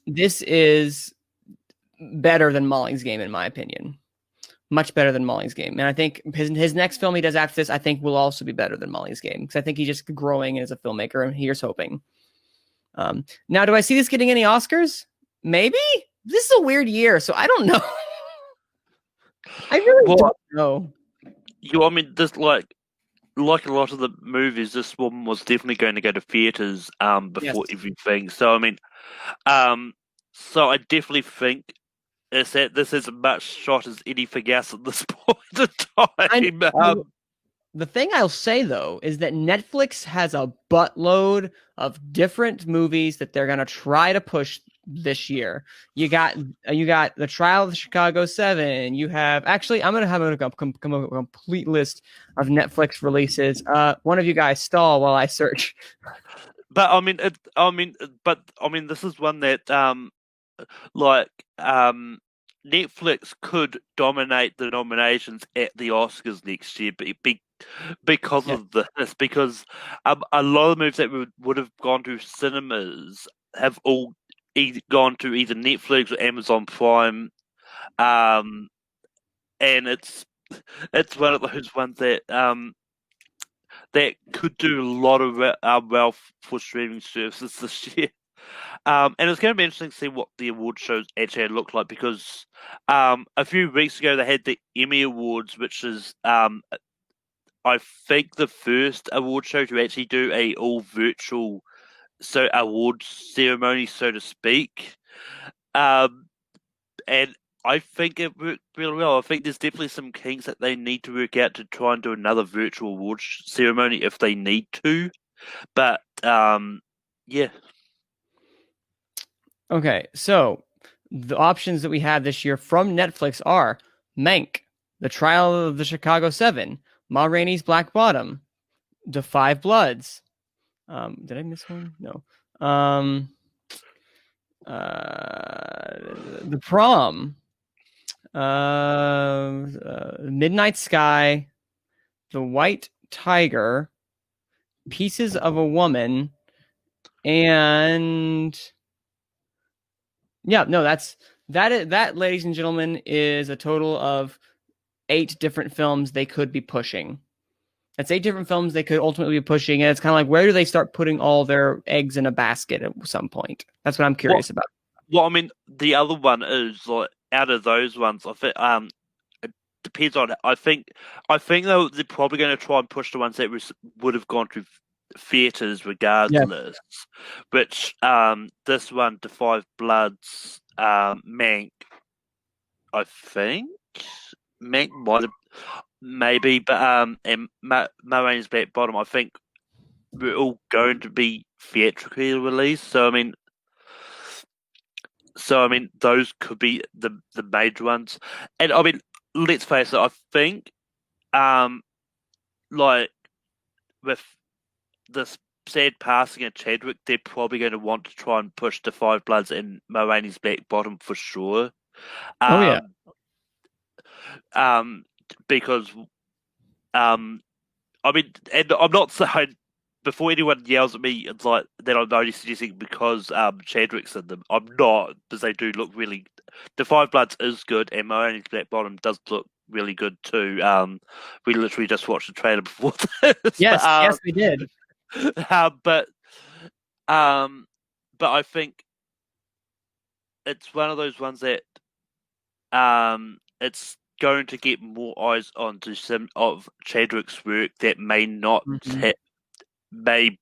This is better than Molly's Game, in my opinion. Much better than Molly's Game, and I think his next film he does after this, I think, will also be better than Molly's Game, because I think he's just growing as a filmmaker, and here's hoping. Now, do I see this getting any Oscars? Maybe. This is a weird year, so I don't know. I really don't know. I mean, this like a lot of the movies, this one was definitely going to go to theaters before everything. So I mean, so I definitely think is that this is as much shot as anything else at this point in time. The thing I'll say, though, is that Netflix has a buttload of different movies that they're going to try to push this year. You got the Trial of the Chicago 7. You have actually I'm gonna have a complete list of Netflix releases. One of you guys stall while I search. But this is one that Netflix could dominate the nominations at the Oscars next year, because of this. Because a lot of movies that would have gone to cinemas have all gone to either Netflix or Amazon Prime, and it's one of those ones that that could do a lot of well for streaming services this year. And it's going to be interesting to see what the award shows actually look like, because a few weeks ago they had the Emmy Awards, which is I think the first award show to actually do a all virtual award ceremony, so to speak. And I think it worked really well. I think there's definitely some kinks that they need to work out to try and do another virtual award ceremony if they need to. But yeah. Okay, so the options that we have this year from Netflix are Mank, The Trial of the Chicago 7, Ma Rainey's Black Bottom, The Five Bloods. Did I miss one? No. The Prom, Midnight Sky, The White Tiger, Pieces of a Woman, and that, ladies and gentlemen, is a total of 8 different films they could be pushing. That's 8 different films they could ultimately be pushing, and it's kind of like, where do they start putting all their eggs in a basket at some point? That's what I'm curious about. Well, I mean, the other one is, like, out of those ones, I think it depends on. I think though they're probably going to try and push the ones that would have gone to theaters regardless. Yeah. Which this one, The Five Bloods, Mank, I think Mank might have. Maybe, but and Ma Rainey's Black Bottom, I think we're all going to be theatrically released. So I mean, those could be the major ones. And I mean, let's face it, I think, like with this sad passing of Chadwick, they're probably going to want to try and push The Five Bloods and Ma Rainey's Black Bottom for sure. Because, I mean, and I'm not saying, before anyone yells at me, it's like that I'm only suggesting because Chadwick's in them. I'm not, because they do look really. The Five Bloods is good, and Ma Rainey's Black Bottom does look really good too. We literally just watched the trailer before this. Yes, we did. But I think it's one of those ones that it's going to get more eyes onto some of Chadwick's work that may not may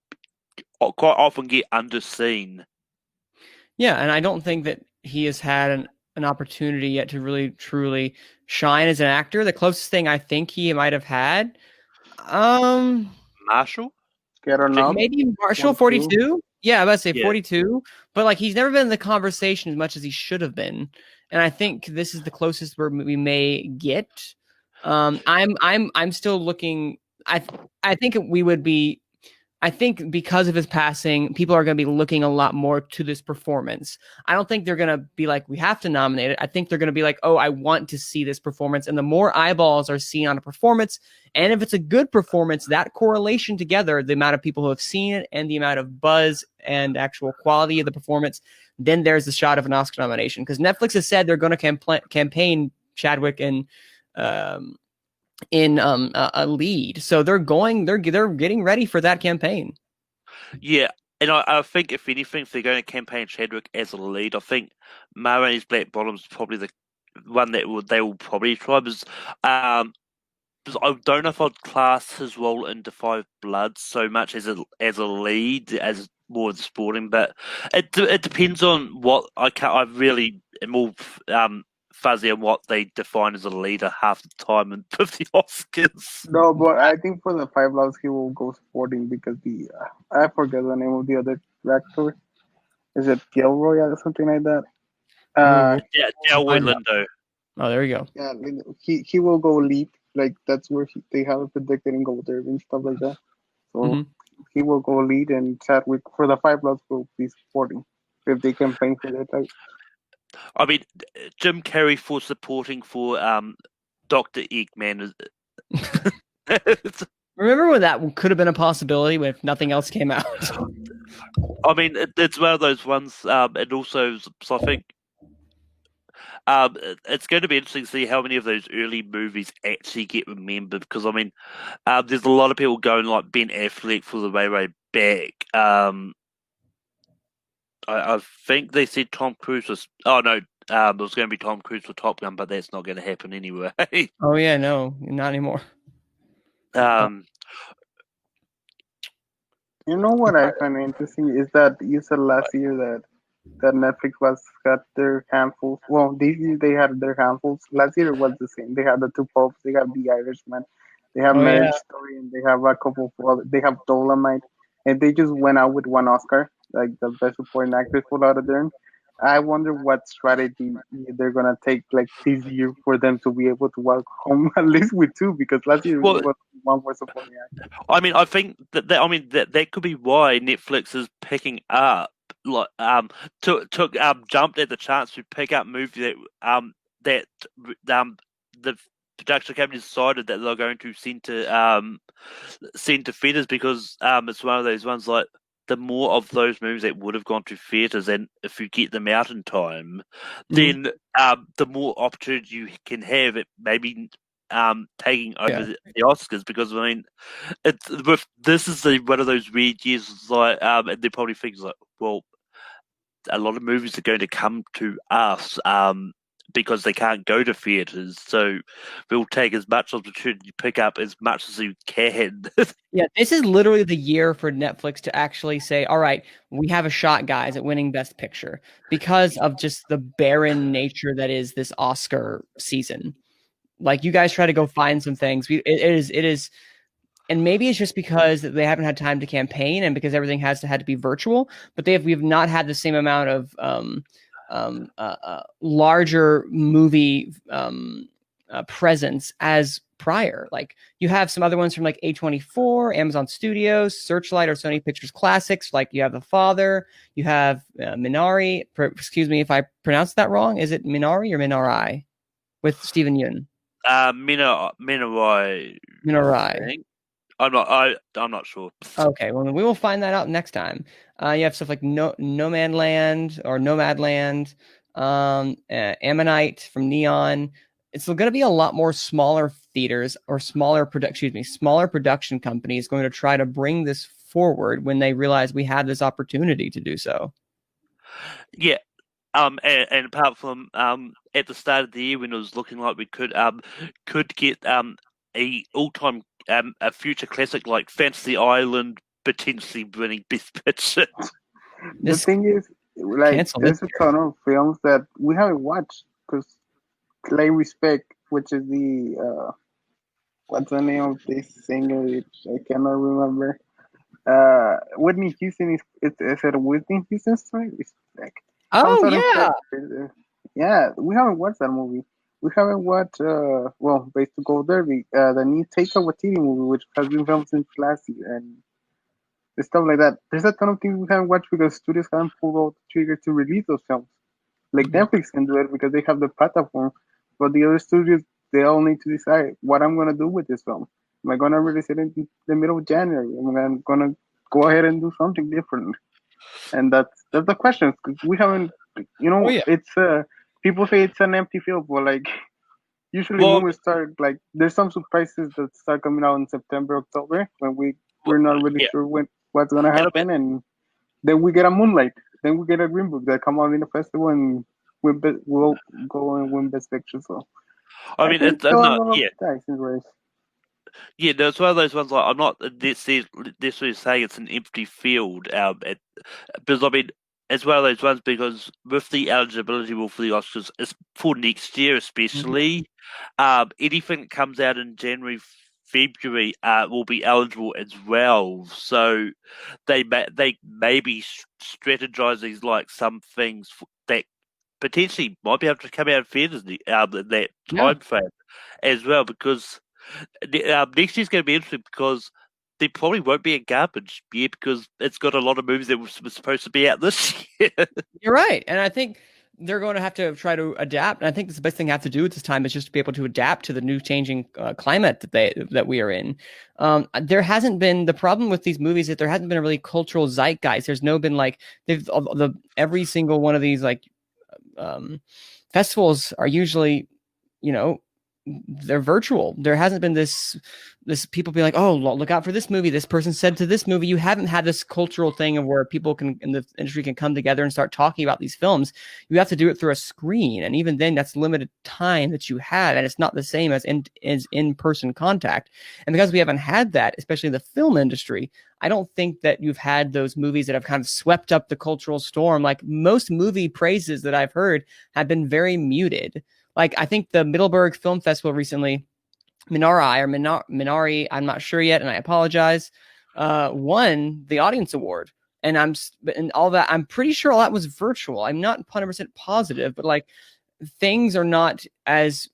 quite often get underseen. Yeah, and I don't think that he has had an opportunity yet to really truly shine as an actor. The closest thing I think he might have had, Marshall, maybe Marshall 42. Yeah, I was about to say 42, but like he's never been in the conversation as much as he should have been. And I think this is the closest we may get. I'm still looking. I think we would be. I think because of his passing, people are going to be looking a lot more to this performance. I don't think they're going to be like, we have to nominate it. I think they're going to be like, oh, I want to see this performance. And the more eyeballs are seen on a performance, and if it's a good performance, that correlation together, the amount of people who have seen it and the amount of buzz and actual quality of the performance, then there's the shot of an Oscar nomination. Because Netflix has said they're going to campaign Chadwick in a lead, so they're getting ready for that campaign. Yeah, and I think if anything, if they're going to campaign Chadwick as a lead, I think Ma Rainey's Black Bottom is probably the one that they will probably try, because I don't know if I'd class his role in The Five Bloods so much as a lead, as more of the sporting, but it depends on what I really am all fuzzy on what they define as a leader half the time and with the Oscars. No, but I think for the Five Bloods he will go supporting, because I forget the name of the other actor. Is it Gilroy or something like that? Yeah, Delroy Lindo. Oh, there you go. Yeah, he will go lead. Like that's where they have it predicted in Gold Derby and stuff like that. So he will go lead, and Chadwick for the 5 lots will be supporting if they campaign for that. Like, I mean, Jim Carrey for supporting for Dr. Eggman is. Remember when that could have been a possibility if nothing else came out? I mean, it's one of those ones, and also, so I think it's going to be interesting to see how many of those early movies actually get remembered, because, I mean, there's a lot of people going like Ben Affleck for the way back. I think they said Tom Cruise was... Oh, no, it was going to be Tom Cruise for Top Gun, but that's not going to happen anyway. Oh, yeah, no, not anymore. You know what I find interesting is that you said last year that Netflix got their handfuls. Well, this year they had their handfuls. Last year it was the same. They had the two popes. They got The Irishman. They have Marriage Story, and they have a couple. They have Dolomite, and they just went out with one Oscar, like the best supporting actress for Laura Dern. I wonder what strategy they're gonna take like this year for them to be able to walk home at least with two, because last year it was one for supporting actor. I mean, I think that could be why Netflix is picking up like jumped at the chance to pick up movies that the production company decided that they're going to send to theaters, because it's one of those ones like, the more of those movies that would have gone to theaters, and if you get them out in time, then the more opportunity you can have at maybe taking over the Oscars, because I mean, this is one of those weird years. It's like, and they're probably thinking like, well, a lot of movies are going to come to us because they can't go to theaters, so we'll take as much opportunity to pick up as much as we can. Yeah, this is literally the year for Netflix to actually say, all right, we have a shot, guys, at winning Best Picture, because of just the barren nature that is this Oscar season. Like, you guys try to go find some things. It is, and maybe it's just because they haven't had time to campaign, and because everything had to be virtual. But we've not had the same amount of larger movie presence as prior. Like, you have some other ones from like A24, Amazon Studios, Searchlight, or Sony Pictures Classics. Like, you have The Father, you have Minari. Excuse me if I pronounced that wrong. Is it Minari or Minari with Stephen Yeun? Minari. I'm not sure. Okay, well, we will find that out next time. You have stuff like Nomadland, Ammonite from Neon. It's going to be a lot more smaller theaters or smaller production companies going to try to bring this forward when they realize we have this opportunity to do so. Yeah. And apart from at the start of the year, when it was looking like we could get a all-time a future classic like Fantasy Island potentially winning Best Picture. The thing is, like, there's a ton of films that we haven't watched, because Lay Respect, which is the what's the name of this singer? I cannot remember. Whitney Houston is it Whitney Houston's story? Respect. Oh yeah. Yeah, we haven't watched that movie. We haven't watched based to Gold Derby, the new Taika Waititi movie, which has been filmed since last year, and stuff like that. There's a ton of things we haven't watched because studios haven't pulled out the trigger to release those films. Like Netflix can do it because they have the platform, but the other studios, they all need to decide what I'm gonna do with this film. Am I gonna release it in the middle of January? Am I gonna go ahead and do something different? And that's the question. We haven't, it's people say it's an empty field, but like usually movies start, like, there's some surprises that start coming out in September, October, when we're not really sure what's gonna happen, and then we get a Moonlight, then we get a Green Book that come out in the festival, and we'll go and win Best Picture. So I mean, it's not yeah, there's one of those ones like, I'm not necessarily saying it's an empty field, because I mean, it's one of those ones because with the eligibility rule for the Oscars, it's for next year especially. Anything that comes out in January, February will be eligible as well. So they may be strategizing like some things that potentially might be able to come out of fair in that time frame as well, because next year's going to be interesting because there probably won't be a garbage year because it's got a lot of movies that were supposed to be out this year. You're right, and I think they're going to have to try to adapt. And I think the best thing they have to do at this time is just to be able to adapt to the new changing climate that we are in. There hasn't been the problem with these movies that there hasn't been a really cultural zeitgeist. There's no been like every single one of these like festivals are usually, they're virtual. There hasn't been this people be like, oh, look out for this movie. This person said to this movie. You haven't had this cultural thing of where people in the industry can come together and start talking about these films. You have to do it through a screen. And even then that's limited time that you have. And it's not the same as in-person contact. And because we haven't had that, especially in the film industry, I don't think that you've had those movies that have kind of swept up the cultural storm. Like most movie praises that I've heard have been very muted. Like, I think the Middleburg Film Festival recently, Minari, I'm not sure yet, and I apologize, won the audience award. And all that, I'm pretty sure all that was virtual. I'm not 100% positive, but like things are not as,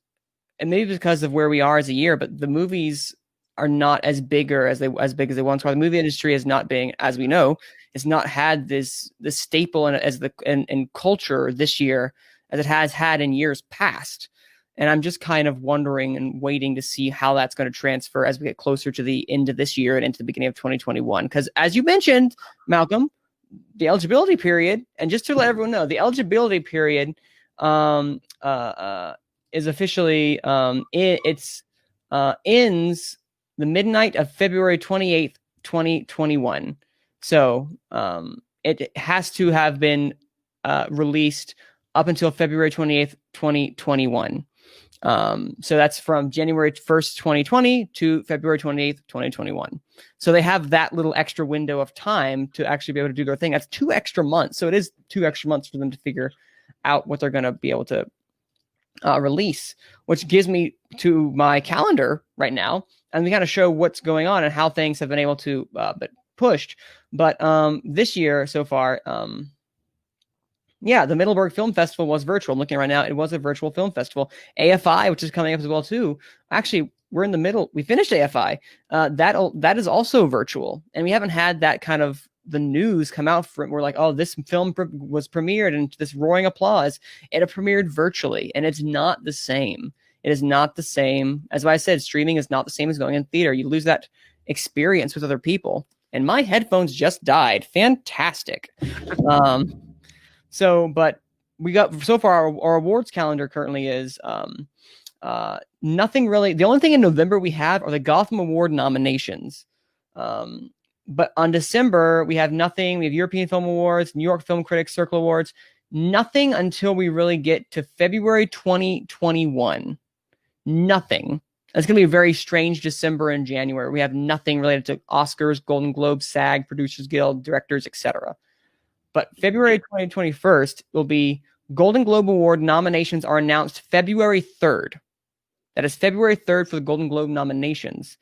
and maybe because of where we are as a year, but the movies are not as big as they once were. The movie industry has not been, as we know, has not had this staple in culture this year as it has had in years past. And I'm just kind of wondering and waiting to see how that's going to transfer as we get closer to the end of this year and into the beginning of 2021. Because as you mentioned, Malcolm, the eligibility period, and just to let everyone know, the eligibility period is officially ends the midnight of February 28th, 2021. So it has to have been released up until February 28th, 2021. So that's from January 1st, 2020 to February 28th, 2021. So they have that little extra window of time to actually be able to do their thing. That's 2 extra months. So it is 2 extra months for them to figure out what they're going to be able to release, which gives me to my calendar right now. And we kind of show what's going on and how things have been able to be pushed. But this year so far, the Middleburg Film Festival was virtual. I'm looking right now. It was a virtual film festival. AFI, which is coming up as well too. Actually, we're in the middle. We finished AFI. That is also virtual. And we haven't had that kind of the news come out from, we're like, oh, this film was premiered and this roaring applause. It premiered virtually, and it's not the same. It is not the same. As I said, streaming is not the same as going in theater. You lose that experience with other people. And my headphones just died. Fantastic. But we got so far our awards calendar currently is nothing really. The only thing in November we have are the Gotham Award nominations. But on December we have nothing. We have European Film Awards, New York Film Critics Circle Awards. Nothing until we really get to February 2021. Nothing. It's going to be a very strange December and January. We have nothing related to Oscars, Golden Globes, SAG, Producers Guild, directors, etc. But February 2021 will be Golden Globe Award nominations are announced February 3rd. That is February 3rd for the Golden Globe nominations.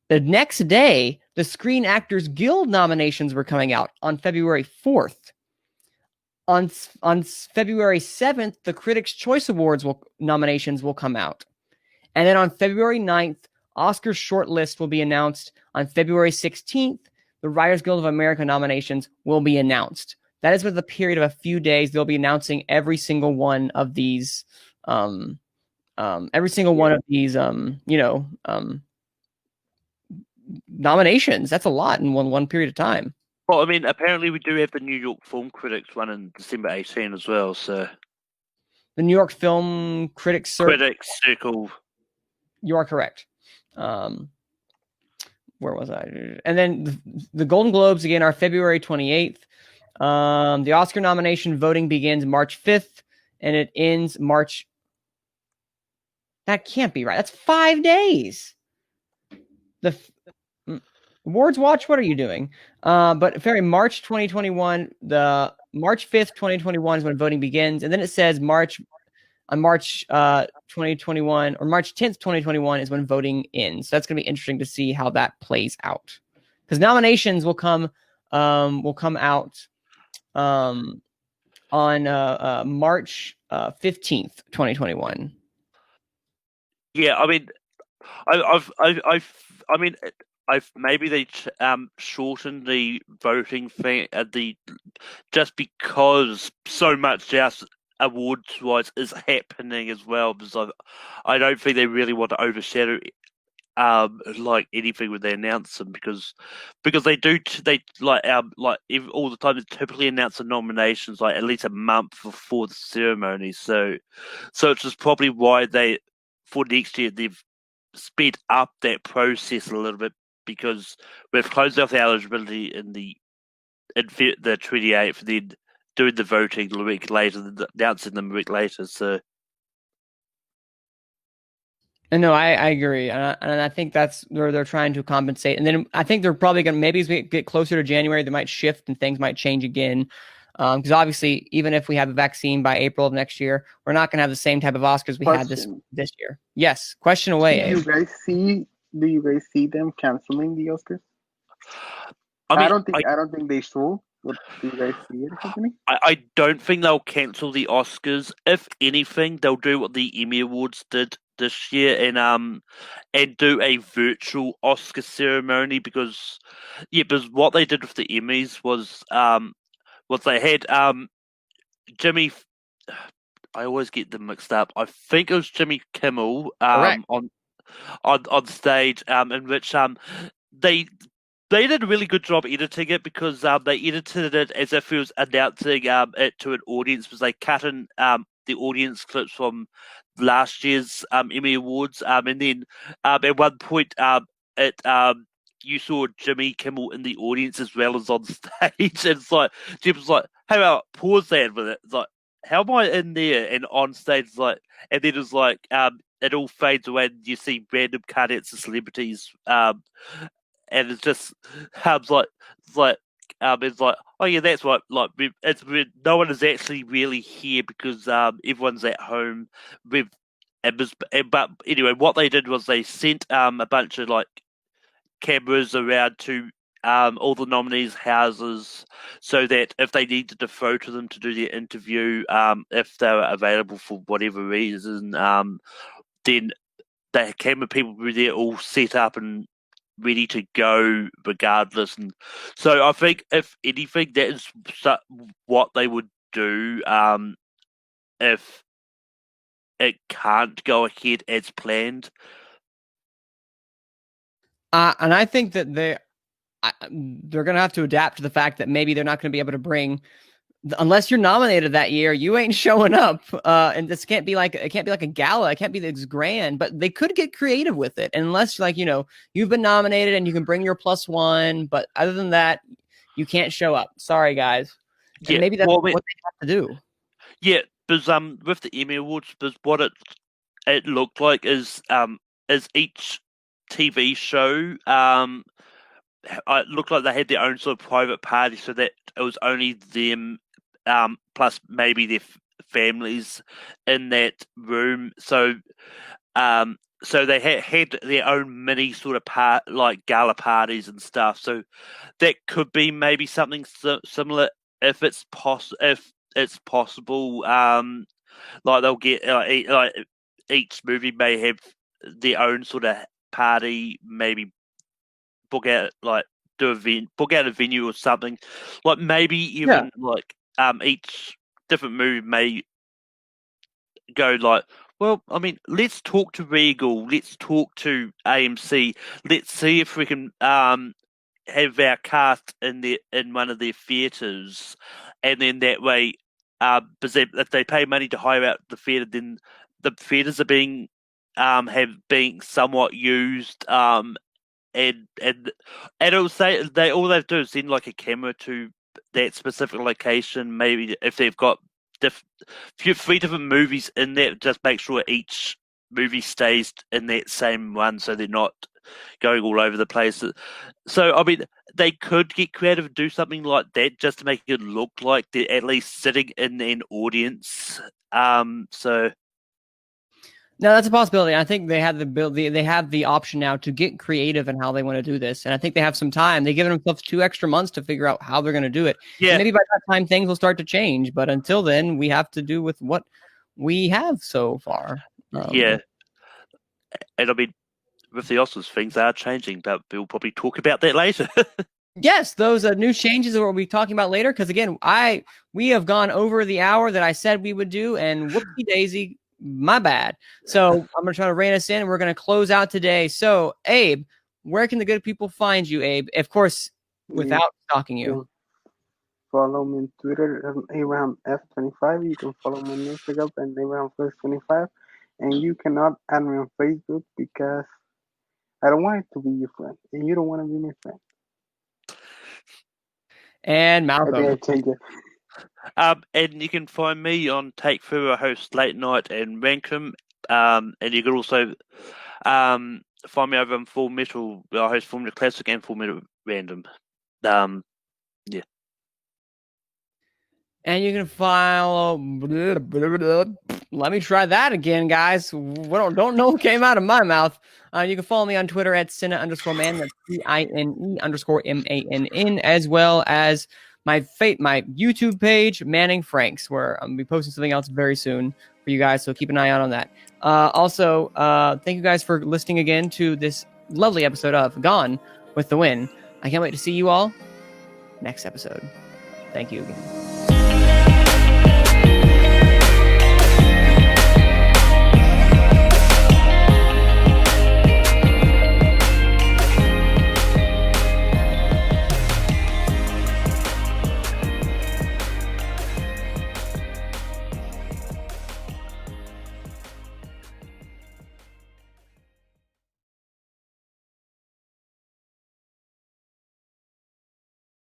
The next day, the Screen Actors Guild nominations were coming out on February 4th. On February 7th, the Critics' Choice Awards nominations will come out. And then on February 9th, Oscars shortlist will be announced. On February 16th, the Writers Guild of America nominations will be announced. That is with a period of a few days. They'll be announcing every single one of these, nominations. That's a lot in one period of time. Well, I mean, apparently we do have the New York Film Critics one in December 18 as well. So the New York Film Critics Circle. You are correct. Where was I? And then the Golden Globes again are February 28th. The Oscar nomination voting begins March 5th and it ends March. That can't be right. That's 5 days. The Awards Watch, what are you doing? But February, March 2021, the March 5th, 2021 is when voting begins. And then it says March on March 2021 or March 10th, 2021 is when voting ends. So that's going to be interesting to see how that plays out, because nominations will come out on March 15th, 2021. Yeah, I mean, I mean, maybe they shortened the voting thing just because so much else awards wise is happening as well. Because I don't think they really want to overshadow like anything when they announce them, because they do they like all the time they typically announce the nominations like at least a month before the ceremony. So it's just probably why they for next year they've speed up that process a little bit, because we've closed off the eligibility in the 28th, then doing the voting a week later, announcing them a week later. So. And no, I agree, and I think that's where they're trying to compensate. And then I think they're probably going to, maybe as we get closer to January, they might shift and things might change again. Because obviously, even if we have a vaccine by April of next year, we're not going to have the same type of Oscars we had this year. Yes, question away. Do you guys see them canceling the Oscars? I don't think they should. But do you guys see it happening? I don't think they'll cancel the Oscars. If anything, they'll do what the Emmy Awards did this year and do a virtual Oscar ceremony, because what they did with the Emmys was they had Jimmy. I always get them mixed up. I think it was Jimmy Kimmel on stage, in which they did a really good job editing it, because they edited it as if it was announcing it to an audience, because they cut in the audience clips from last year's Emmy Awards, and then at one point you saw Jimmy Kimmel in the audience as well as on stage. And it's like Jim was like, "Hey, pause that with it." It's like, "How am I in there?" And on stage, and then it's like it all fades away, and you see random cutouts of celebrities, and it's just it's like, oh yeah, that's what no one is actually really here, because everyone's at home with. But anyway, what they did was they sent a bunch of cameras around to all the nominees' houses, so that if they needed to photo them to do their interview, if they were available for whatever reason, then the camera people were there all set up and ready to go regardless. And so I think, if anything, that is what they would do if it can't go ahead as planned. And I think that they're going to have to adapt to the fact that maybe they're not going to be able to bring, unless you're nominated that year, you ain't showing up. And this can't be like a gala. It can't be this grand, but they could get creative with it. Unless you've been nominated and you can bring your +1, but other than that, you can't show up. Sorry, guys. And maybe that's what they have to do. Yeah, because with the Emmy Awards, because what it looked like is each TV show it looked like they had their own sort of private party, so that it was only them plus maybe their families in that room. So they had their own mini sort of gala parties and stuff. So that could be maybe something similar if it's possible. They'll get each movie may have their own sort of party, maybe book out book out a venue or something. Maybe even each different movie may go well, I mean, let's talk to Regal, let's talk to AMC, let's see if we can have our cast in one of their theatres, and then that way, if they pay money to hire out the theatre, then the theatres are being somewhat used, and it'll say all they have to do is send a camera to that specific location. Maybe if they've got three different movies in there, just make sure each movie stays in that same one, so they're not going all over the place. So, I mean, they could get creative and do something like that just to make it look like they're at least sitting in an audience. So No, that's a possibility. I think they have the ability, they have the option now to get creative in how they want to do this, and I think they have some time. They've given themselves 2 extra months to figure out how they're going to do it. Yeah. And maybe by that time things will start to change, but until then, we have to do with what we have so far. Yeah, and I mean, with the Oscars, things are changing, but we'll probably talk about that later. Yes, those new changes are what we'll be talking about later. Because again, we have gone over the hour that I said we would do, and whoopsie daisy, my bad. So I'm gonna try to rein us in, and we're gonna close out today. So Abe, where can the good people find you, Abe? Of course, without stalking you. Follow me on Twitter, Abraham F25. You can follow me on Instagram and Abraham First25, and you cannot add me on Facebook because I don't want it to be your friend, and you don't want to be my friend. And Malcolm. I think I changed it. And you can find me on Take Two. I host Late Night and Rankum. And you can also find me over on Full Metal. I host Full Metal Classic and Full Metal Random. Yeah. And you can follow. Let me try that again, guys. Don't know what came out of my mouth. You can follow me on Twitter at Cine_man. That's CINE_MANN, as well as my YouTube page, Manning Franks, where I'm gonna be posting something else very soon for you guys. So keep an eye out on that. Also, thank you guys for listening again to this lovely episode of Gone with the Wind. I can't wait to see you all next episode. Thank you again.